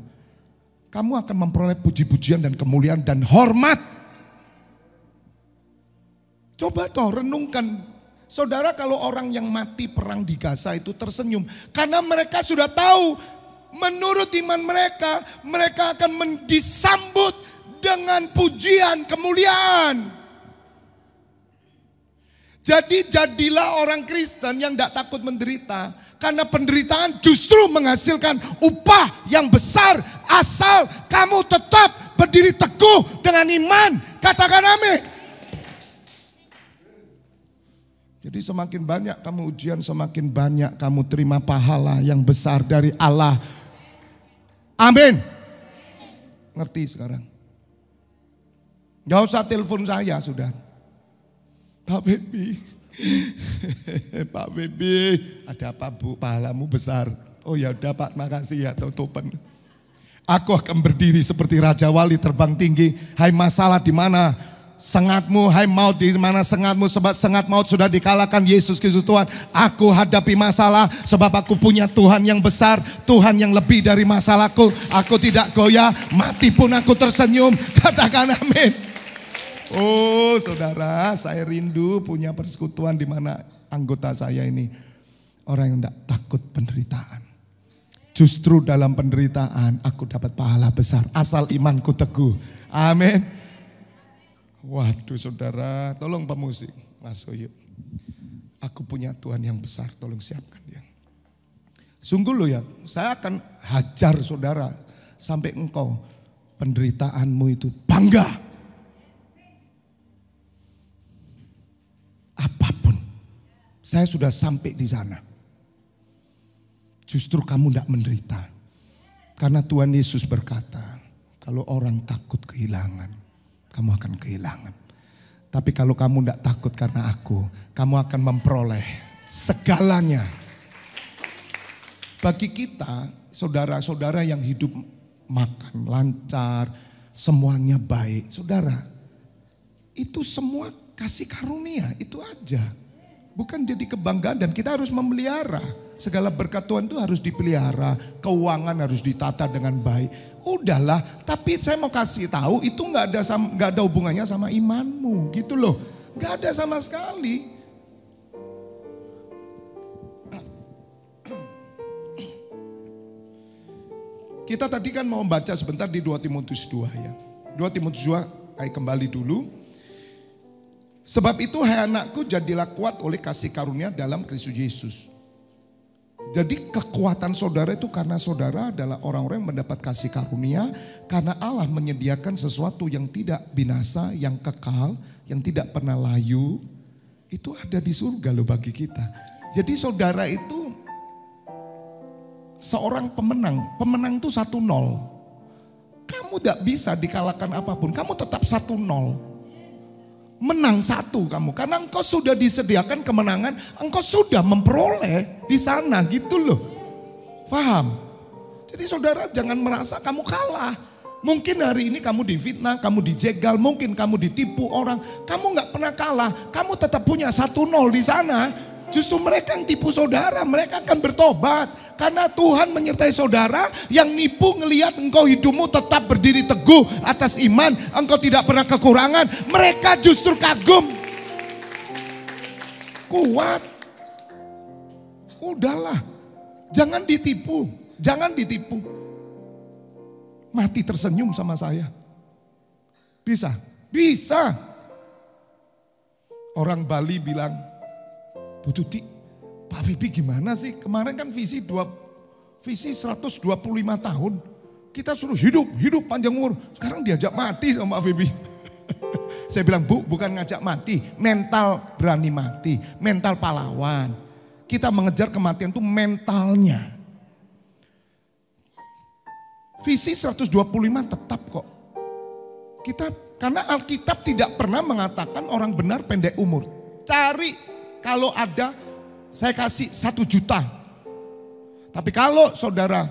S1: Kamu akan memperoleh puji-pujian dan kemuliaan dan hormat. Coba toh renungkan. Saudara, kalau orang yang mati perang di Gaza itu tersenyum. Karena mereka sudah tahu. Menurut iman mereka. Mereka akan disambut dengan pujian, kemuliaan. Jadi jadilah orang Kristen yang tidak takut menderita. Karena penderitaan justru menghasilkan upah yang besar. Asal kamu tetap berdiri teguh dengan iman. Katakan amin. Jadi semakin banyak kamu ujian, semakin banyak kamu terima pahala yang besar dari Allah. Amin. Ngerti sekarang? Gak usah telepon saya sudah. Pak Bebi. Pak Bebi, ada apa Bu? Pahalamu besar. Oh ya udah Pak, makasih ya tutupan. Aku akan berdiri seperti Raja Wali terbang tinggi. Hai masalah di mana sengatmu, hai maut di mana sengatmu, sebab sengat maut sudah dikalahkan Yesus Kristus Tuhan. Aku hadapi masalah sebab aku punya Tuhan yang besar, Tuhan yang lebih dari masalahku. Aku tidak goyah, mati pun aku tersenyum. Katakan amin. Oh saudara, saya rindu punya persekutuan di mana anggota saya ini orang yang tidak takut penderitaan. Justru dalam penderitaan aku dapat pahala besar asal imanku teguh. Amin. Waduh saudara, tolong pemusik masuk yuk. Aku punya Tuhan yang besar, tolong siapkan dia. Sungguh loh ya, saya akan hajar saudara sampai engkau penderitaanmu itu bangga. Apapun, saya sudah sampai di sana. Justru kamu tidak menderita. Karena Tuhan Yesus berkata, kalau orang takut kehilangan, kamu akan kehilangan. Tapi kalau kamu tidak takut karena aku, kamu akan memperoleh segalanya. Bagi kita, saudara-saudara yang hidup makan lancar, semuanya baik. Saudara, itu semua kasih karunia, itu aja. Bukan jadi kebanggaan dan kita harus memelihara. Segala berkat Tuhan itu harus dipelihara, keuangan harus ditata dengan baik. Udahlah, tapi saya mau kasih tahu itu nggak ada hubungannya sama imanmu, gitu loh. Nggak ada sama sekali. Kita tadi kan mau baca sebentar di 2 Timotius 2 ya. 2 Timotius 2, ayo kembali dulu. Sebab itu hai anakku, jadilah kuat oleh kasih karunia dalam Kristus Yesus. Jadi kekuatan saudara itu karena saudara adalah orang-orang yang mendapat kasih karunia. Karena Allah menyediakan sesuatu yang tidak binasa, yang kekal, yang tidak pernah layu. Itu ada di surga loh bagi kita. Jadi saudara itu seorang pemenang. Pemenang itu 1-0. Kamu tidak bisa dikalahkan apapun. Kamu tetap 1-0. Menang 1 kamu. Karena engkau sudah disediakan kemenangan. Engkau sudah memperoleh di sana gitu loh. Paham? Jadi saudara jangan merasa kamu kalah. Mungkin hari ini kamu difitnah, kamu dijegal, mungkin kamu ditipu orang. Kamu gak pernah kalah. Kamu tetap punya 1-0 di sana. Justru mereka yang tipu saudara, mereka akan bertobat. Karena Tuhan menyertai saudara yang nipu ngelihat engkau hidupmu tetap berdiri teguh atas iman. Engkau tidak pernah kekurangan. Mereka justru kagum. Kuat. Udahlah. Jangan ditipu. Jangan ditipu. Mati tersenyum sama saya. Bisa? Bisa. Orang Bali bilang, Bu Tuti, Pak Vibi gimana sih? Kemarin kan visi 125 tahun. Kita suruh hidup panjang umur. Sekarang diajak mati sama Pak Vibi. Saya bilang, Bu, bukan ngajak mati. Mental berani mati. Mental pahlawan. Kita mengejar kematian itu mentalnya. Visi 125 tetap kok. Karena Alkitab tidak pernah mengatakan orang benar pendek umur. Cari, kalau ada saya kasih 1 juta. Tapi kalau saudara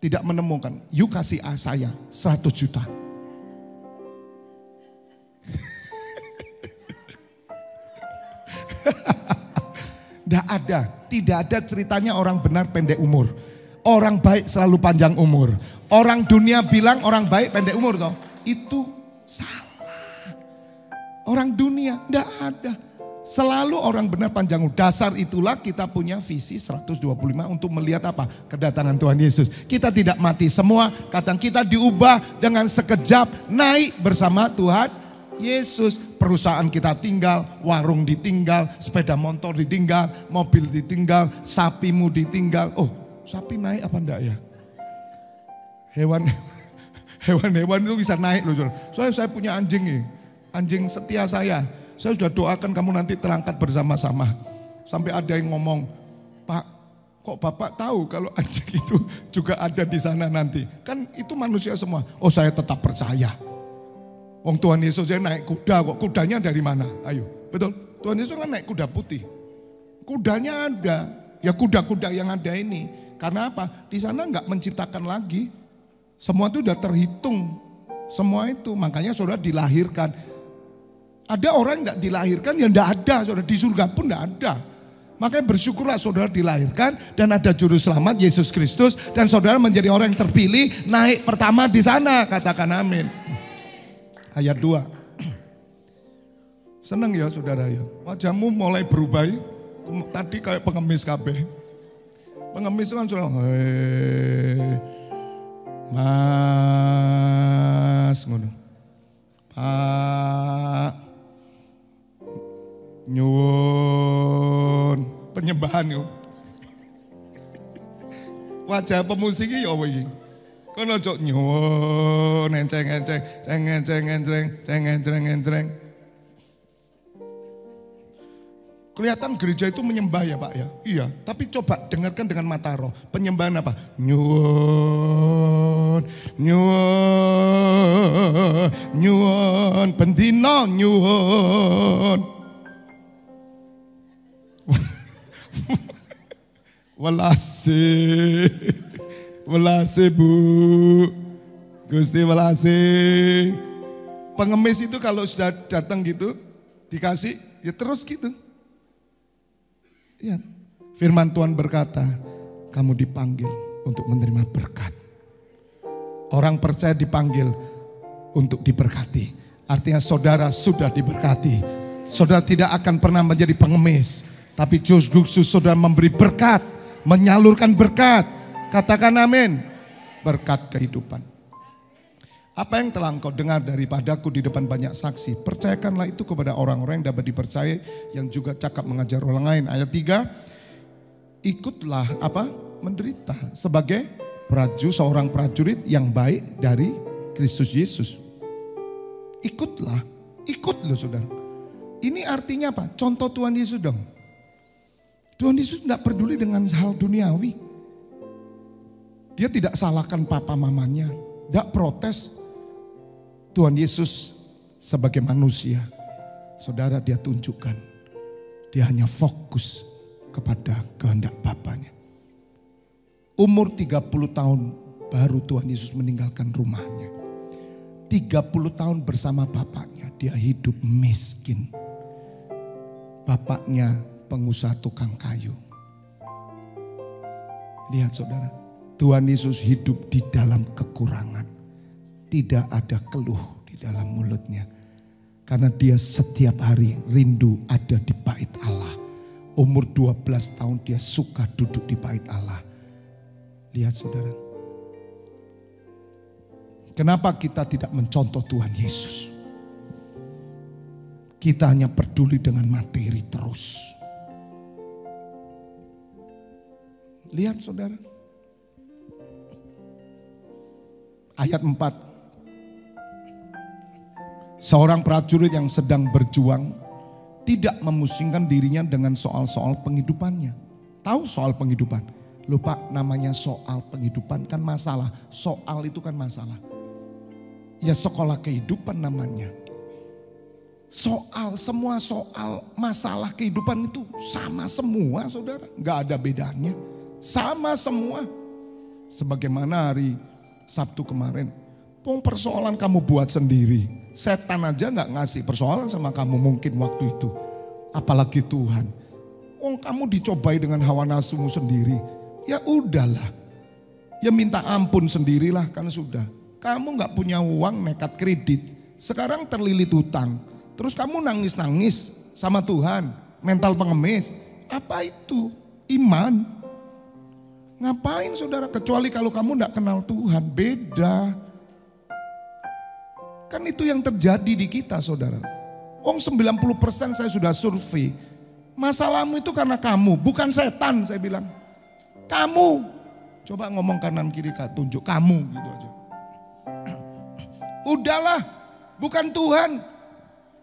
S1: tidak menemukan, you kasih saya 100 juta. Tidak ada ceritanya orang benar pendek umur. Orang baik selalu panjang umur. Orang dunia bilang orang baik pendek umur toh. Itu salah. Orang dunia tidak ada. Selalu orang benar panjang umur. Dasar itulah kita punya visi 125 untuk melihat apa? Kedatangan Tuhan Yesus. Kita tidak mati semua. Kadang kita diubah dengan sekejap naik bersama Tuhan Yesus. Perusahaan kita tinggal, warung ditinggal, sepeda motor ditinggal, mobil ditinggal, sapimu ditinggal. Oh, sapi naik apa enggak ya? Hewan-hewan itu bisa naik loh. Saya punya anjing nih. Anjing setia saya. Saya sudah doakan kamu nanti terangkat bersama-sama. Sampai ada yang ngomong, Pak, kok Bapak tahu kalau anjing itu juga ada di sana nanti? Kan itu manusia semua. Oh, saya tetap percaya. Wong Tuhan Yesus saya naik kuda kok. Kudanya dari mana? Ayo, betul. Tuhan Yesus kan naik kuda putih. Kudanya ada. Ya kuda-kuda yang ada ini. Karena apa? Di sana enggak menciptakan lagi. Semua itu sudah terhitung. Semua itu. Makanya saudara dilahirkan. Ada orang yang enggak dilahirkan yang enggak ada. Saudara di surga pun enggak ada. Makanya bersyukurlah saudara dilahirkan. Dan ada juru selamat Yesus Kristus. Dan saudara menjadi orang yang terpilih. Naik pertama di sana. Katakan amin. Ayat 2. Senang ya saudara ya. Wajahmu mulai berubah. Tadi kayak pengemis kabeh. Pengemis itu kan sudah, Mas, ngono. Pak, nyuwun, penyembahan yo. Wajah pemusik ya apa iki? Kono cok nyuwun, enceng. Kelihatan gereja itu menyembah ya Pak ya? Iya, tapi coba dengarkan dengan mata roh. Penyembahan apa? Nyuwun, nyuwun bendina nyuwun. Welase Bu, Gusti welase. Pengemis itu kalau sudah datang gitu, dikasih, ya terus gitu. Ya. Firman Tuhan berkata, kamu dipanggil untuk menerima berkat. Orang percaya dipanggil untuk diberkati. Artinya saudara sudah diberkati. Saudara tidak akan pernah menjadi pengemis. Tapi justru saudara memberi berkat, menyalurkan berkat. Katakan amin. Berkat kehidupan. Apa yang telah engkau dengar daripadaku di depan banyak saksi, percayakanlah itu kepada orang-orang yang dapat dipercaya, yang juga cakap mengajar orang lain. Ayat 3, ikutlah menderita sebagai seorang prajurit yang baik dari Kristus Yesus. Ikutlah, ikut loh saudara. Ini artinya apa? Contoh Tuhan Yesus dong. Tuhan Yesus tidak peduli dengan hal duniawi. Dia tidak salahkan papa mamanya, tidak protes. Tuhan Yesus sebagai manusia, saudara, dia tunjukkan. Dia hanya fokus kepada kehendak Bapanya. Umur 30 tahun baru Tuhan Yesus meninggalkan rumahnya. 30 tahun bersama Bapaknya, dia hidup miskin. Bapaknya pengusaha tukang kayu. Lihat saudara, Tuhan Yesus hidup di dalam kekurangan. Tidak ada keluh di dalam mulutnya. Karena dia setiap hari rindu ada di bait Allah. Umur 12 tahun dia suka duduk di bait Allah. Lihat saudara. Kenapa kita tidak mencontoh Tuhan Yesus? Kita hanya peduli dengan materi terus. Lihat saudara. Ayat 4. Seorang prajurit yang sedang berjuang tidak memusingkan dirinya dengan soal-soal penghidupannya. Tahu soal penghidupan? Lupa namanya soal penghidupan kan masalah. Soal itu kan masalah. Ya sekolah kehidupan namanya. Semua soal masalah kehidupan itu sama semua saudara. Gak ada bedanya. Sama semua. Sebagaimana hari Sabtu kemarin. Persoalan kamu buat sendiri. Setan aja gak ngasih persoalan sama kamu mungkin waktu itu. Apalagi Tuhan. Kamu dicobai dengan hawa nafsumu sendiri. Ya udahlah. Ya minta ampun sendirilah kan sudah. Kamu gak punya uang nekat kredit. Sekarang terlilit hutang. Terus kamu nangis-nangis sama Tuhan. Mental pengemis. Apa itu? Iman. Ngapain saudara? Kecuali kalau kamu gak kenal Tuhan. Beda. Kan itu yang terjadi di kita saudara. 90% saya sudah survei. Masalahmu itu karena kamu, bukan setan saya bilang. Kamu. Coba ngomong kanan kiri tunjuk kamu gitu aja. Udahlah, bukan Tuhan.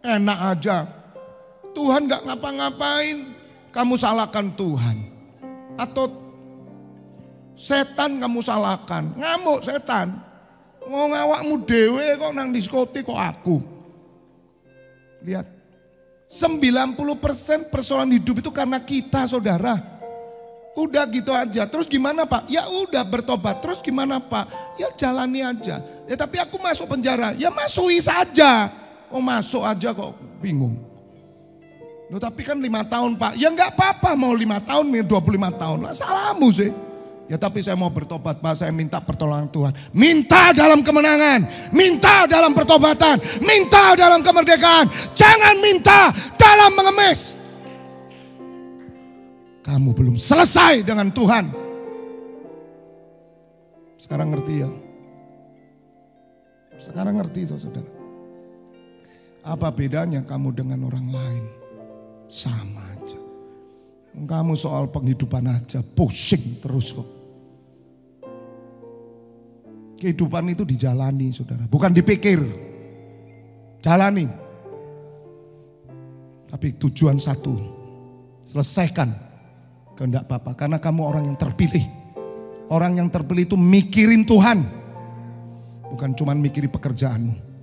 S1: Enak aja. Tuhan gak ngapa-ngapain, kamu salahkan Tuhan. Atau setan kamu salahkan. Ngamuk setan. Ngawakmu dewe kok nang diskotik kok aku. Lihat. 90% persoalan hidup itu karena kita saudara. Udah gitu aja. Terus gimana Pak? Ya udah bertobat. Terus gimana Pak? Ya jalani aja. Ya tapi aku masuk penjara. Ya masuki saja. Masuk aja kok bingung. Loh tapi kan 5 tahun Pak. Ya enggak apa-apa mau 5 tahun, 25 tahun. Lah salahmu sih. Ya tapi saya mau bertobat Pak, saya minta pertolongan Tuhan. Minta dalam kemenangan, minta dalam pertobatan, minta dalam kemerdekaan. Jangan minta dalam mengemis. Kamu belum selesai dengan Tuhan. Sekarang ngerti ya? Sekarang ngerti saudara. Apa bedanya kamu dengan orang lain? Sama aja. Kamu soal penghidupan aja pusing terus kok. Kehidupan itu dijalani saudara, bukan dipikir. Jalani. Tapi tujuan satu, selesaikan kehendak Bapa. Karena kamu orang yang terpilih. Orang yang terpilih itu mikirin Tuhan. Bukan cuma mikiri pekerjaanmu.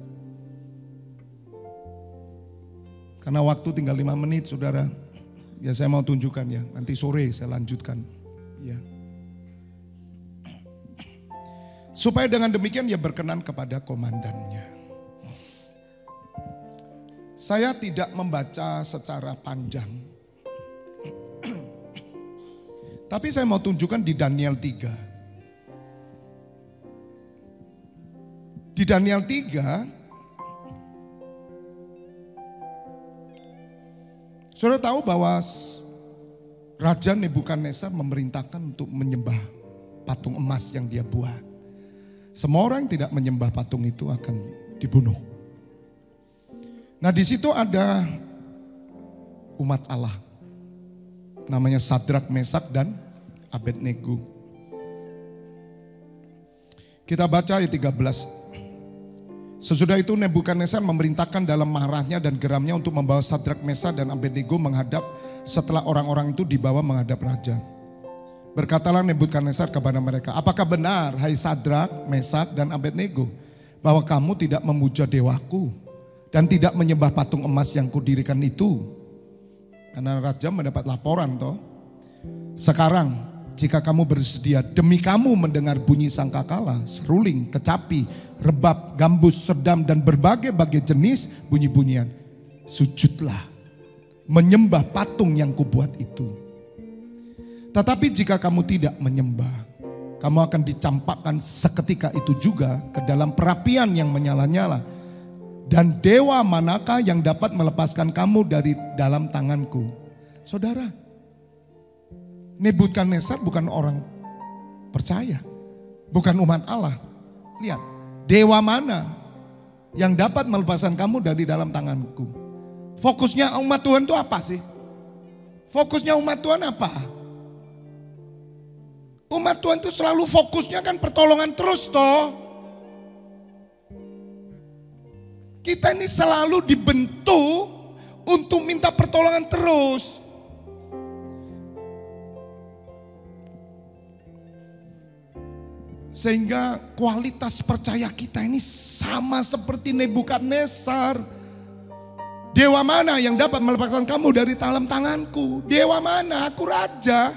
S1: Karena waktu tinggal 5 menit saudara. Ya saya mau tunjukkan ya, nanti sore saya lanjutkan. Ya. Supaya dengan demikian ia berkenan kepada komandannya. Saya tidak membaca secara panjang. Tapi saya mau tunjukkan di Daniel 3. Di Daniel 3, saudara tahu bahwa Raja Nebukadnezar memerintahkan untuk menyembah patung emas yang dia buat. Semua orang yang tidak menyembah patung itu akan dibunuh. Nah di situ ada umat Allah. Namanya Sadrak, Mesak, dan Abednego. Kita baca ayat 13. Sesudah itu Nebukadnezar memerintahkan dalam marahnya dan geramnya untuk membawa Sadrak, Mesak, dan Abednego menghadap setelah orang-orang itu dibawa menghadap raja. Berkatalah Nebukadnezar kepada mereka, apakah benar hai Sadrak, Mesak, dan Abednego bahwa kamu tidak memuja dewaku dan tidak menyembah patung emas yang kudirikan itu? Karena raja mendapat laporan toh. Sekarang jika kamu bersedia demi kamu mendengar bunyi sangkakala, seruling, kecapi, rebab, gambus, sedam, dan berbagai-bagai jenis bunyi-bunyian, sujudlah, menyembah patung yang kubuat itu. Tetapi jika kamu tidak menyembah, kamu akan dicampakkan seketika itu juga ke dalam perapian yang menyala-nyala. Dan dewa manakah yang dapat melepaskan kamu dari dalam tanganku? Saudara, Nebukadnezar bukan orang percaya, bukan umat Allah. Lihat, dewa mana yang dapat melepaskan kamu dari dalam tanganku? Fokusnya umat Tuhan itu apa sih? Fokusnya umat Tuhan apa? Umat Tuhan itu selalu fokusnya kan pertolongan terus toh. Kita ini selalu dibentuk untuk minta pertolongan terus. Sehingga kualitas percaya kita ini sama seperti Nebukadnezar. Dewa mana yang dapat melepaskan kamu dari dalam tanganku? Dewa mana? Aku raja.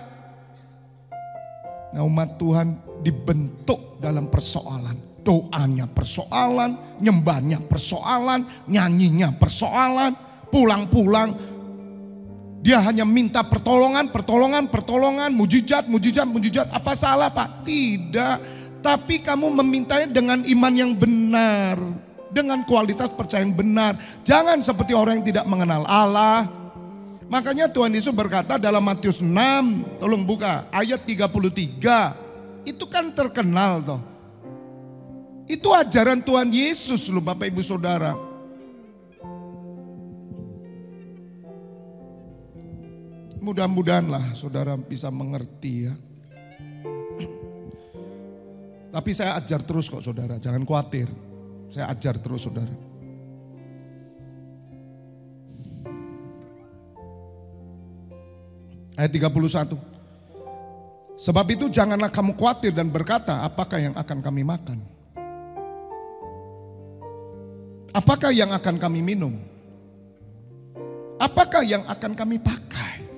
S1: Nah umat Tuhan dibentuk dalam persoalan. Doanya persoalan, nyembahnya persoalan, nyanyinya persoalan. Pulang-pulang dia hanya minta pertolongan, mujizat. Apa salah Pak? Tidak. Tapi kamu memintanya dengan iman yang benar. Dengan kualitas percaya yang benar. Jangan seperti orang yang tidak mengenal Allah. Makanya Tuhan Yesus berkata dalam Matius 6. Tolong buka ayat 33. Itu kan terkenal toh. Itu ajaran Tuhan Yesus loh Bapak Ibu Saudara. Mudah-mudahanlah saudara bisa mengerti ya. Tapi saya ajar terus kok saudara, jangan khawatir. Saya ajar terus saudara. Ayat 31. Sebab itu janganlah kamu khawatir dan berkata, apakah yang akan kami makan? Apakah yang akan kami minum? Apakah yang akan kami pakai?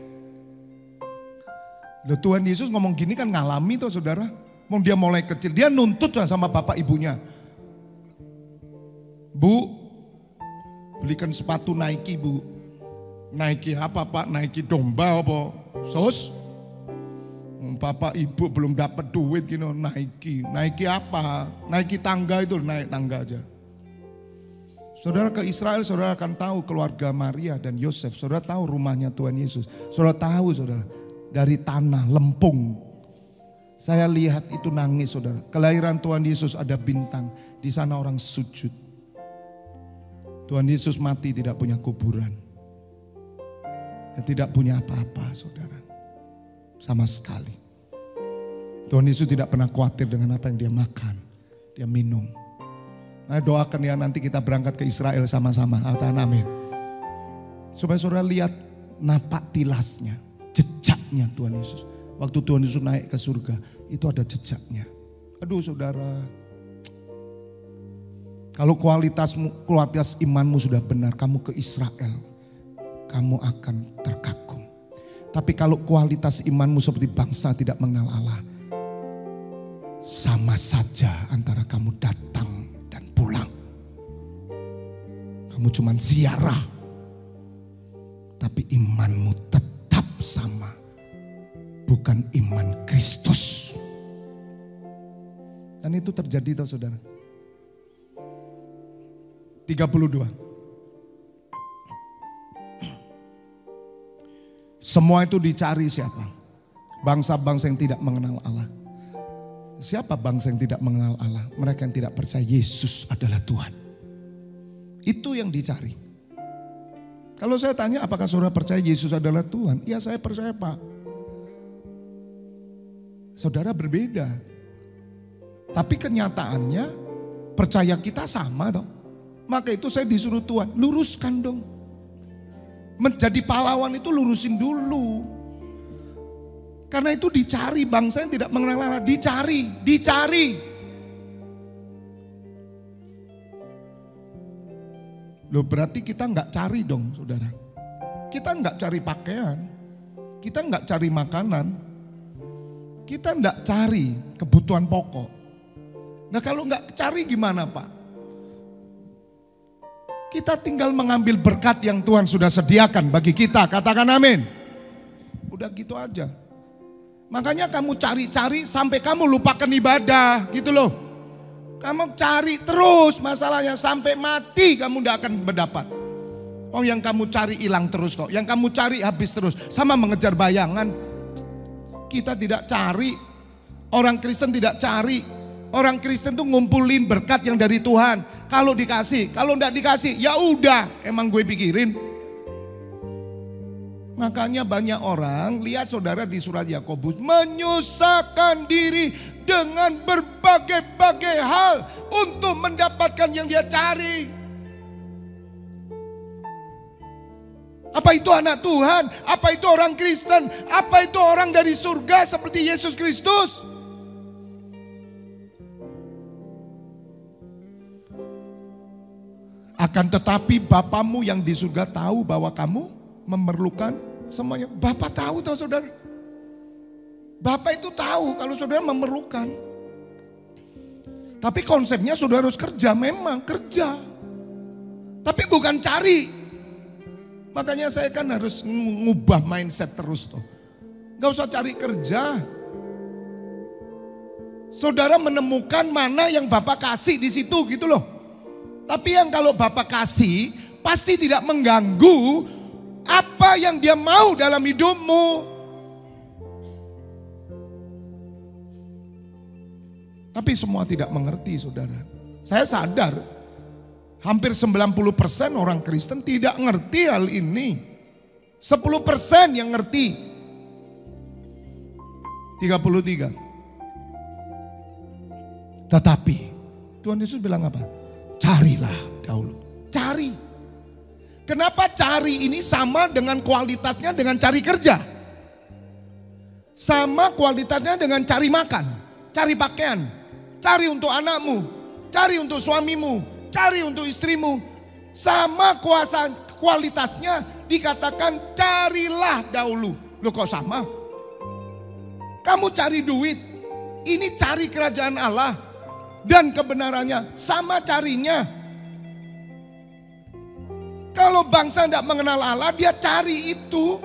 S1: Loh, Tuhan Yesus ngomong gini kan ngalami tuh saudara. Mau dia mulai kecil, dia nuntut sama bapak ibunya. Bu, belikan sepatu Nike bu. Nike apa pak? Nike domba apa? Sos? Bapak ibu belum dapat duit gitu Nike. Nike apa? Nike tangga itu, naik tangga aja. Saudara ke Israel, saudara akan tahu keluarga Maria dan Yosef. Saudara tahu rumahnya Tuhan Yesus. Saudara tahu saudara, dari tanah lempung. Saya lihat itu nangis saudara. Kelahiran Tuhan Yesus ada bintang. Di sana orang sujud. Tuhan Yesus mati tidak punya kuburan. Dan tidak punya apa-apa saudara. Sama sekali. Tuhan Yesus tidak pernah khawatir dengan apa yang dia makan. Dia minum. Nah, doakan ya nanti kita berangkat ke Israel sama-sama. Amin. Supaya saudara lihat napak tilasnya. Jejaknya Tuhan Yesus. Waktu Tuhan Yesus naik ke surga, itu ada jejaknya. Aduh saudara, Kalau kualitas imanmu sudah benar, kamu ke Israel, kamu akan terkagum. Tapi kalau kualitas imanmu seperti bangsa tidak mengenal Allah, sama saja antara kamu datang dan pulang. Kamu cuma ziarah, tapi imanmu tetap sama. Bukan iman Kristus. Dan itu terjadi tahu saudara. 32. Semua itu dicari siapa? Bangsa-bangsa yang tidak mengenal Allah. Siapa bangsa yang tidak mengenal Allah? Mereka yang tidak percaya Yesus adalah Tuhan. Itu yang dicari. Kalau saya tanya apakah saudara percaya Yesus adalah Tuhan? Ya saya percaya Pak. Saudara berbeda. Tapi kenyataannya percaya kita sama toh. Maka itu saya disuruh Tuhan, luruskan dong. Menjadi pahlawan itu lurusin dulu. Karena itu dicari bangsa yang tidak mengenal Allah. Dicari. Loh berarti kita nggak cari dong saudara. Kita nggak cari pakaian. Kita nggak cari makanan. Kita nggak cari kebutuhan pokok. Nah kalau nggak cari gimana Pak? Kita tinggal mengambil berkat yang Tuhan sudah sediakan bagi kita. Katakan amin. Udah gitu aja. Makanya kamu cari-cari sampai kamu lupakan ibadah gitu loh. Kamu cari terus masalahnya sampai mati kamu tidak akan mendapat. Oh yang kamu cari hilang terus kok. Yang kamu cari habis terus. Sama mengejar bayangan. Kita tidak cari. Orang Kristen tidak cari. Orang Kristen tuh ngumpulin berkat yang dari Tuhan. Kalau dikasih, kalau enggak dikasih, ya udah, emang gue pikirin. Makanya banyak orang lihat saudara di surat Yakobus menyusahkan diri dengan berbagai-bagai hal untuk mendapatkan yang dia cari. Apa itu anak Tuhan? Apa itu orang Kristen? Apa itu orang dari surga seperti Yesus Kristus? Akan tetapi Bapamu yang di surga tahu bahwa kamu memerlukan semuanya. Bapak tahu tahu saudara. Bapak itu tahu kalau saudara memerlukan. Tapi konsepnya saudara harus kerja, memang kerja. Tapi bukan cari. Makanya saya kan harus ngubah mindset terus tuh. Gak usah cari kerja. Saudara menemukan mana yang Bapak kasih di situ gitu loh. Tapi yang kalau Bapak kasih pasti tidak mengganggu apa yang dia mau dalam hidupmu. Tapi semua tidak mengerti saudara. Saya sadar hampir 90% orang Kristen tidak ngerti hal ini. 10% yang ngerti. 33. Tetapi Tuhan Yesus bilang apa? Carilah dahulu. Cari. Kenapa cari ini sama dengan kualitasnya dengan cari kerja? Sama kualitasnya dengan cari makan, cari pakaian, cari untuk anakmu, cari untuk suamimu, cari untuk istrimu. Sama kualitasnya dikatakan carilah dahulu. Loh kok sama? Kamu cari duit, ini cari kerajaan Allah. Dan kebenarannya sama carinya. Kalau bangsa tidak mengenal Allah, dia cari itu.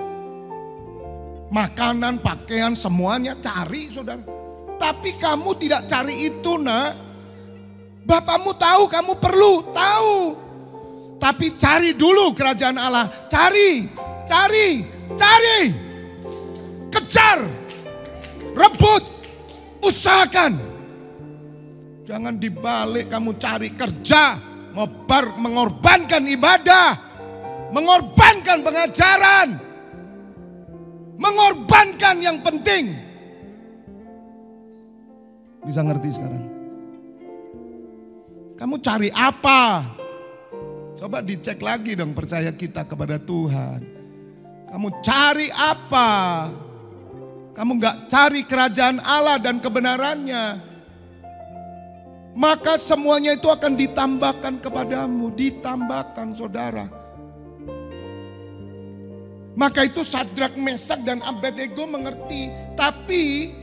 S1: Makanan, pakaian, semuanya cari saudara. Tapi kamu tidak cari itu nak. Bapakmu tahu kamu perlu, tahu. Tapi cari dulu kerajaan Allah. Cari. Kejar. Rebut. Usahakan. Jangan dibalik kamu cari kerja, mengorbankan ibadah, mengorbankan pengajaran, mengorbankan yang penting. Bisa ngerti sekarang? Kamu cari apa? Coba dicek lagi dong percaya kita kepada Tuhan. Kamu cari apa? Kamu gak cari kerajaan Allah dan kebenarannya. maka semuanya itu akan ditambahkan kepadamu. Ditambahkan, saudara. Maka itu Sadrak, Mesak dan Abednego mengerti. Tapi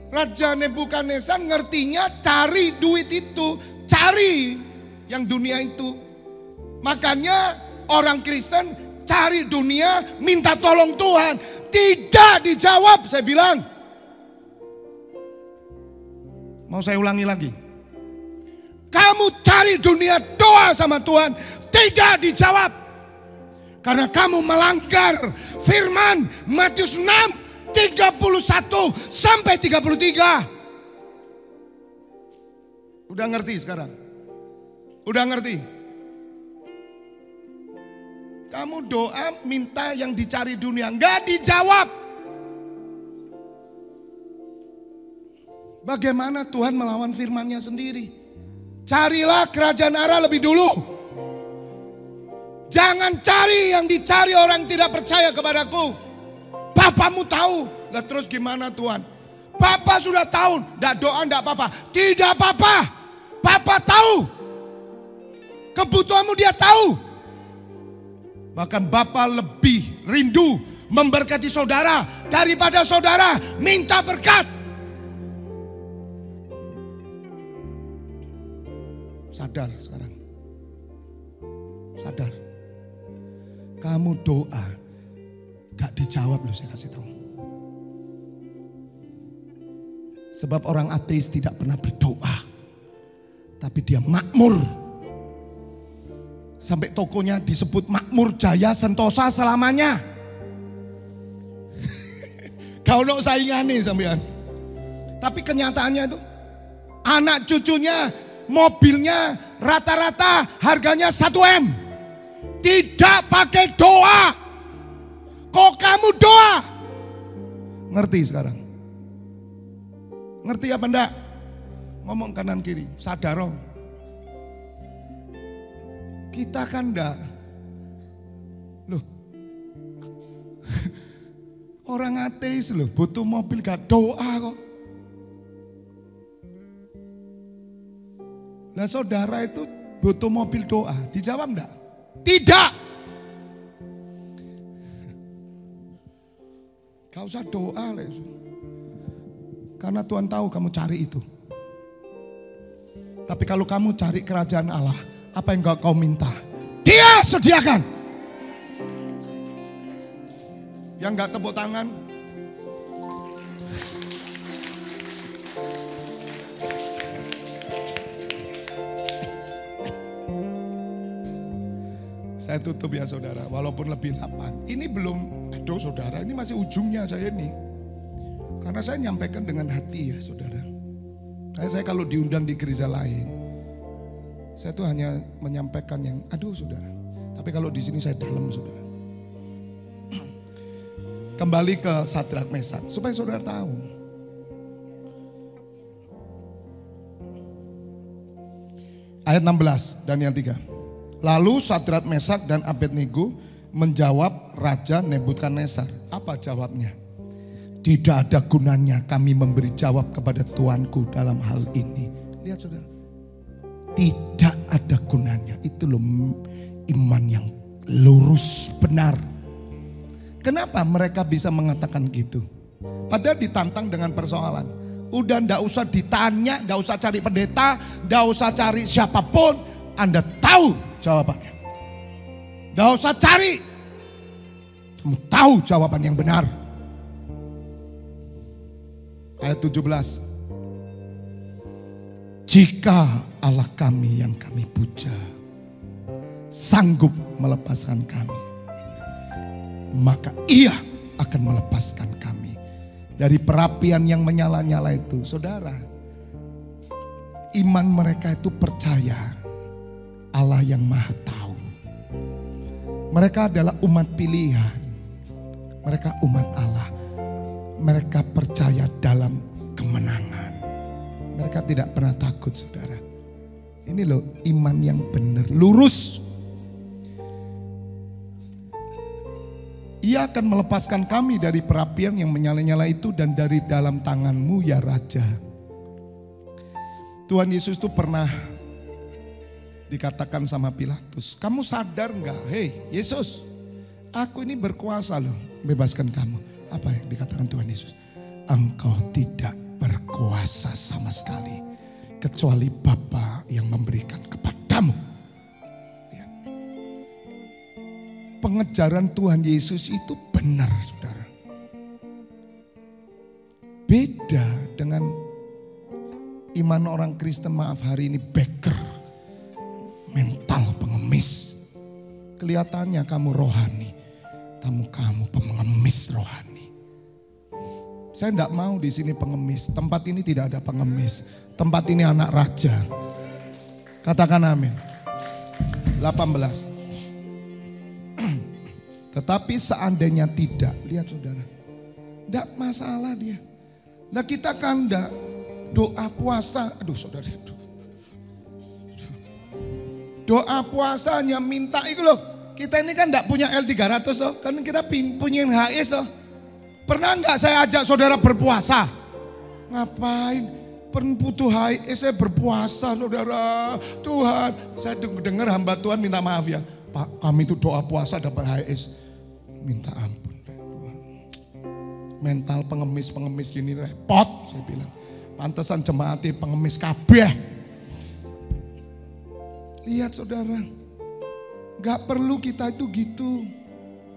S1: Raja Nebukadnezar ngertinya cari duit itu. Cari yang dunia itu. Makanya orang Kristen cari dunia, minta tolong Tuhan. Tidak dijawab, saya bilang. Mau saya ulangi lagi. Kamu cari dunia, doa sama Tuhan, tidak dijawab. Karena kamu melanggar firman Matius 6, 31 sampai 33. Udah ngerti sekarang? Udah ngerti? Kamu doa minta yang dicari dunia, enggak dijawab. Bagaimana Tuhan melawan firman-Nya sendiri? Carilah kerajaan Allah lebih dulu. Jangan cari yang dicari orang tidak percaya kepadaku. Bapamu tahu. Lah terus gimana Tuhan? Papa sudah tahu, enggak doa enggak apa-apa. Tidak apa-apa. Papa tahu. Kebutuhanmu dia tahu. Bahkan Bapa lebih rindu memberkati saudara daripada saudara minta berkat. Sadar sekarang. Sadar. Kamu doa gak dijawab loh, saya kasih tahu. Sebab orang ateis tidak pernah berdoa, tapi dia makmur. Sampai tokonya disebut Makmur Jaya Sentosa selamanya. Kau nak saingani sampean. Tapi kenyataannya itu anak cucunya, mobilnya rata-rata harganya 1 M. Tidak pakai doa. Kok kamu doa? Ngerti sekarang? Ngerti apa enggak? Ngomong kanan kiri, sadar. Kita kan enggak. Loh. Orang ateis loh, butuh mobil gak doa kok. Lah saudara itu butuh mobil doa, dijawab enggak? Tidak. Gak usah doa, karena Tuhan tahu kamu cari itu. Tapi kalau kamu cari kerajaan Allah, apa yang kau minta, Dia sediakan. Yang gak tepuk tangan, saya tutup ya saudara, walaupun lebih 8. Ini belum, aduh saudara, ini masih ujungnya saya ini. Karena saya nyampaikan dengan hati ya saudara. Saya kalau diundang di gereja lain, saya tuh hanya menyampaikan yang, aduh saudara. Tapi kalau di sini saya dalam saudara. Kembali ke Sadrak Mesak, supaya saudara tahu. Ayat 16, Daniel 3. Lalu Sadrak, Mesak dan Abednego menjawab Raja Nebukadnezar. Apa jawabnya? Tidak ada gunanya kami memberi jawab kepada Tuanku dalam hal ini. Lihat saudara. Tidak ada gunanya. Itu loh iman yang lurus benar. Kenapa mereka bisa mengatakan gitu? Padahal ditantang dengan persoalan. Udah ndak usah ditanya, ndak usah cari pendeta, ndak usah cari siapapun. Anda tahu jawabannya. Nggak usah cari. Kamu tahu jawaban yang benar. Ayat 17. Jika Allah kami yang kami puja sanggup melepaskan kami, maka Ia akan melepaskan kami dari perapian yang menyala-nyala itu. Saudara, iman mereka itu percaya Allah yang Maha Tahu. Mereka adalah umat pilihan. Mereka umat Allah. Mereka percaya dalam kemenangan. Mereka tidak pernah takut saudara. Ini loh iman yang benar, lurus. Ia akan melepaskan kami dari perapian yang menyala-nyala itu dan dari dalam tanganmu ya Raja. Tuhan Yesus itu pernah dikatakan sama Pilatus, kamu sadar enggak? Hei Yesus, aku ini berkuasa loh bebaskan kamu. Apa yang dikatakan Tuhan Yesus? Engkau tidak berkuasa sama sekali kecuali Bapa yang memberikan kepadamu. Ya. Pengejaran Tuhan Yesus itu benar, saudara. Beda dengan iman orang Kristen, maaf hari ini beggar, mental pengemis. Kelihatannya kamu rohani, kamu pengemis rohani. Saya tidak mau di sini pengemis. Tempat ini tidak ada pengemis. Tempat ini anak raja. Katakan amin. 18. Tetapi seandainya tidak, lihat saudara, tidak masalah dia. Nah kita kan enggak doa puasa, aduh saudara, doa puasa hanya minta itu loh. Kita ini kan enggak punya L300 loh, kan kita punya HS loh. Pernah enggak saya ajak saudara berpuasa? Ngapain? Butuh HS saya berpuasa saudara. Tuhan, saya dengar hamba Tuhan minta maaf ya. Pak, kami itu doa puasa dapat HS. Minta ampun Tuhan. Mental pengemis gini repot saya bilang. Pantesan jemaatnya pengemis kabeh. Lihat saudara, gak perlu kita itu gitu.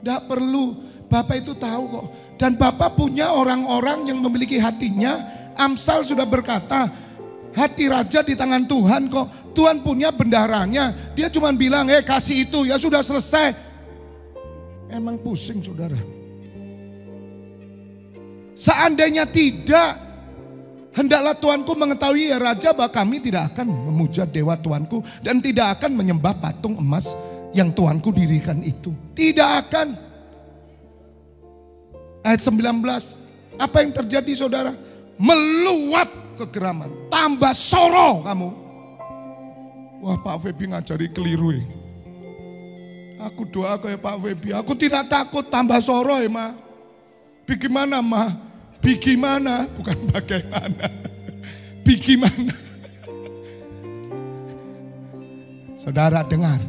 S1: Gak perlu, Bapak itu tahu kok. Dan Bapak punya orang-orang yang memiliki hatinya. Amsal sudah berkata, hati raja di tangan Tuhan kok. Tuhan punya bendaharanya. Dia cuma bilang, kasih itu, ya sudah selesai. Emang pusing saudara. Seandainya tidak, hendaklah Tuanku mengetahui ya raja bahwa kami tidak akan memuja dewa Tuanku dan tidak akan menyembah patung emas yang Tuanku dirikan itu. Tidak akan. Ayat 19, apa yang terjadi saudara? Meluap kegeraman, tambah soro kamu. Wah Pak Febi ngajari keliru ya. Aku doa kayak Pak Febi, aku tidak takut tambah soro ya Ma. Bagaimana Ma? Bagaimana? Bukan bagaimana. Bagaimana? Saudara dengar,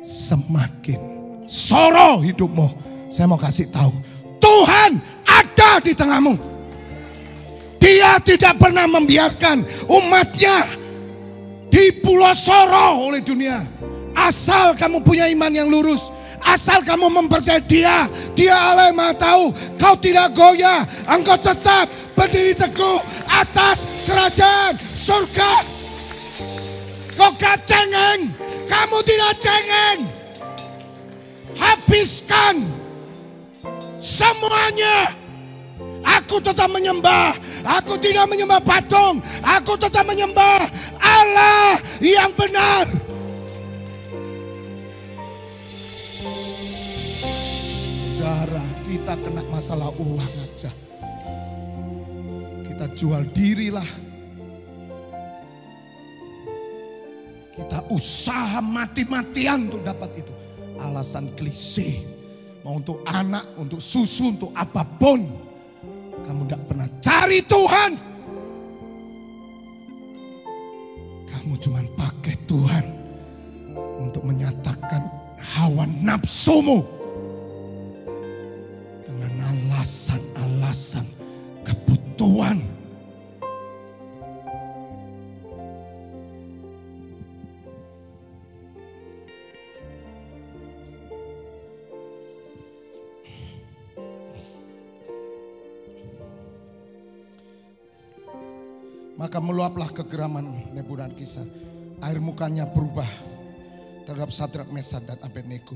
S1: semakin soro hidupmu. Saya mau kasih tahu, Tuhan ada di tengahmu. Dia tidak pernah membiarkan umatnya di pulau soro oleh dunia. Asal kamu punya iman yang lurus. Asal kamu mempercayai dia Allah yang Maha tahu. Kau tidak goyah, engkau tetap berdiri teguh atas kerajaan surga. Kau gak cengeng, kamu tidak cengeng. Habiskan semuanya. Aku tetap menyembah, aku tidak menyembah patung, aku tetap menyembah Allah yang benar. Saudara, kita kena masalah uang aja. Kita jual dirilah. Kita usaha mati-matian untuk dapat itu. Alasan klise. Mau untuk anak, untuk susu, untuk apapun. Kamu tidak pernah cari Tuhan. Kamu cuma pakai Tuhan untuk menyatakan hawa nafsumu. Alasan kebutuhan. Maka meluaplah kegeraman Nebukadnezar. Air mukanya berubah terhadap Sadrak, Mesak dan Abednego.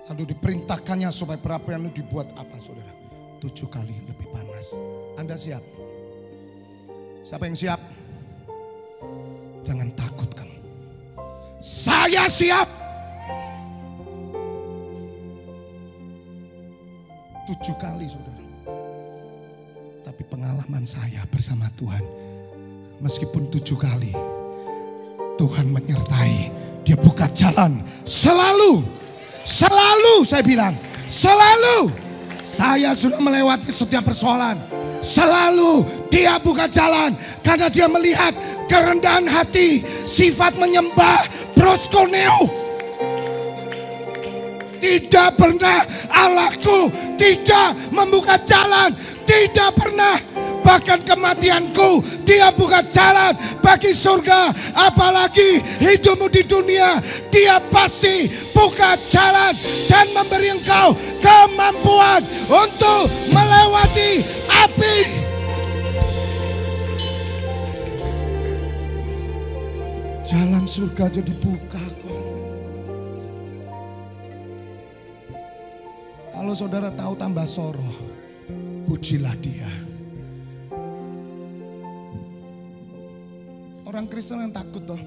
S1: Lalu diperintahkannya supaya perapian itu dibuat apa saudara? 7 kali lebih panas. Anda siap? Siapa yang siap? Jangan takut kamu. Saya siap. 7 kali saudara. Tapi pengalaman saya bersama Tuhan, meskipun 7 kali Tuhan menyertai, dia buka jalan. Selalu saya bilang, selalu. Saya sudah melewati setiap persoalan. selalu dia buka jalan. Karena dia melihat kerendahan hati, sifat menyembah, proskuneo. Tidak pernah Allahku tidak membuka jalan. Tidak pernah. Bahkan kematianku dia buka jalan bagi surga. Apalagi hidupmu di dunia. Dia pasti buka jalan dan memberi engkau kemampuan untuk melewati api. Jalan surga jadi buka kok. Kalau saudara tahu tambah soroh, pujilah dia. Orang Kristen yang takut toh.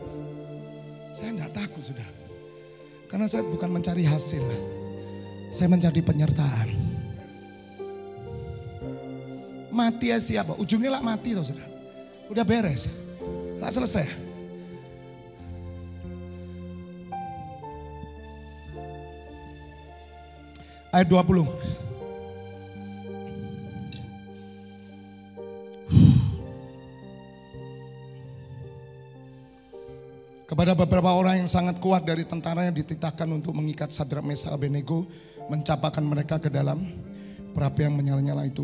S1: Saya enggak takut saudara. Karena saya bukan mencari hasil. Saya mencari penyertaan. Mati ya siapa? Ujungnya lah mati toh saudara. Udah beres. Lah selesai. Ayat 20. Kepada beberapa orang yang sangat kuat dari tentara yang dititahkan untuk mengikat Sadrak, Mesak, Abednego, mencapakan mereka ke dalam perapi yang menyala-nyala itu.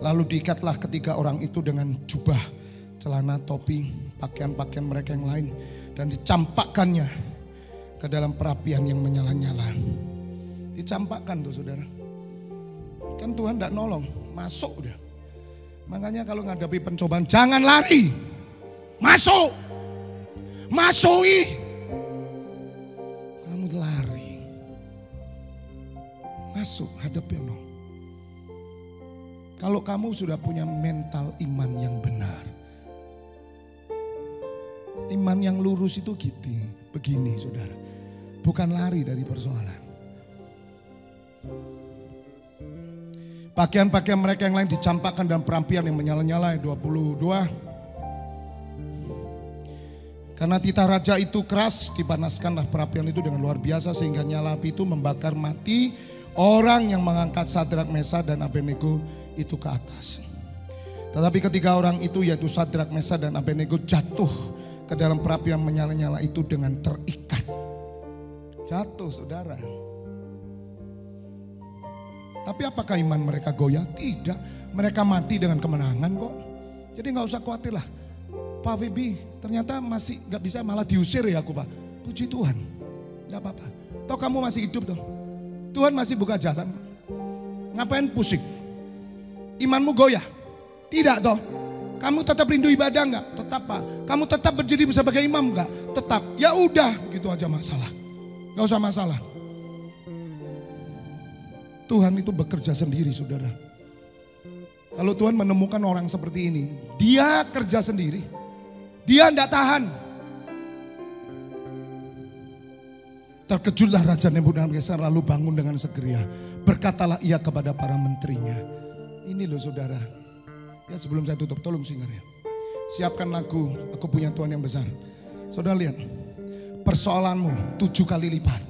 S1: Lalu diikatlah ketiga orang itu dengan jubah, celana, topi, pakaian-pakaian mereka yang lain, dan dicampakkannya ke dalam perapian yang menyala-nyala. Dicampakkan tuh saudara. Kan Tuhan tidak nolong, masuk udah. Makanya kalau menghadapi pencobaan jangan lari, masuk. Masui. Kamu lari. Masuk, hadapi Allah. Kalau kamu sudah punya mental iman yang benar. Iman yang lurus itu gitu, begini saudara. Bukan lari dari persoalan. Pakaian-pakaian mereka yang lain dicampakkan dalam perampian yang menyala-nyala. 22. Karena titah raja itu keras, dipanaskanlah perapian itu dengan luar biasa sehingga nyala api itu membakar mati orang yang mengangkat Sadrak, Mesak, dan Abednego itu ke atas. Tetapi ketiga orang itu yaitu Sadrak, Mesak, dan Abednego jatuh ke dalam perapian menyala-nyala itu dengan terikat. Jatuh saudara. Tapi apakah iman mereka goyah? Tidak. Mereka mati dengan kemenangan kok. Jadi gak usah khawatir lah. Pak Wibi ternyata masih gak bisa, malah diusir ya aku Pak. Puji Tuhan, gak apa-apa. Toh kamu masih hidup toh. Tuhan masih buka jalan. Ngapain pusing? Imanmu goyah? Tidak toh. Kamu tetap rindu ibadah gak? Tetap Pak. Kamu tetap berdiri sebagai imam gak? Tetap. Ya udah gitu aja masalah. Gak usah masalah. Tuhan itu bekerja sendiri saudara. Kalau Tuhan menemukan orang seperti ini, dia kerja sendiri. Dia tidak tahan. Terkejutlah Raja Nebukadnezar lalu bangun dengan segera. Berkatalah ia kepada para menterinya. Ini loh saudara. Ya sebelum saya tutup tolong singar ya. Siapkan lagu Aku Punya Tuhan Yang Besar. Saudara lihat. Persoalanmu 7 kali lipat.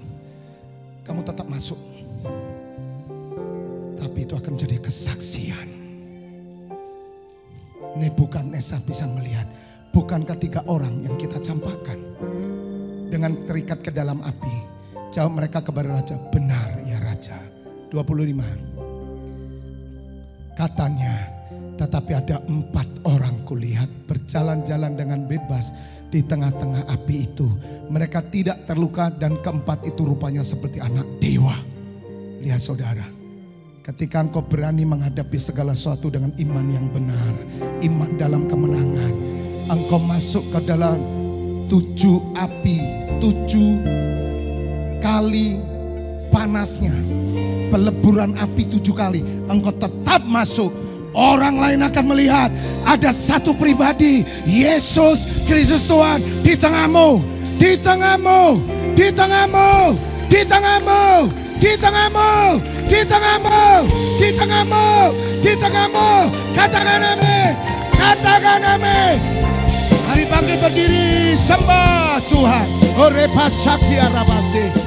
S1: Kamu tetap masuk. Tapi itu akan jadi kesaksian. Nebukadnezar bisa melihat. Bukankah 3 orang yang kita campakkan dengan terikat ke dalam api? Jawab mereka kepada raja, benar ya raja. 25. Katanya, tetapi ada 4 orang kulihat berjalan-jalan dengan bebas di tengah-tengah api itu. Mereka tidak terluka dan keempat itu rupanya seperti anak dewa. Lihat saudara. Ketika engkau berani menghadapi segala sesuatu dengan iman yang benar. Iman dalam kemenangan. Engkau masuk ke dalam 7 api, 7 kali panasnya. Peleburan api 7 kali. Engkau tetap masuk. Orang lain akan melihat ada satu pribadi. Yesus Kristus Tuhan di tengahmu. Di tengahmu. Di tengahmu. Di tengahmu. Di tengahmu. Di tengahmu. Di tengahmu. Di tengahmu. Katakan amin. Katakan amin. Mari bangkit berdiri, sembah Tuhan. Ore pasakti arabase.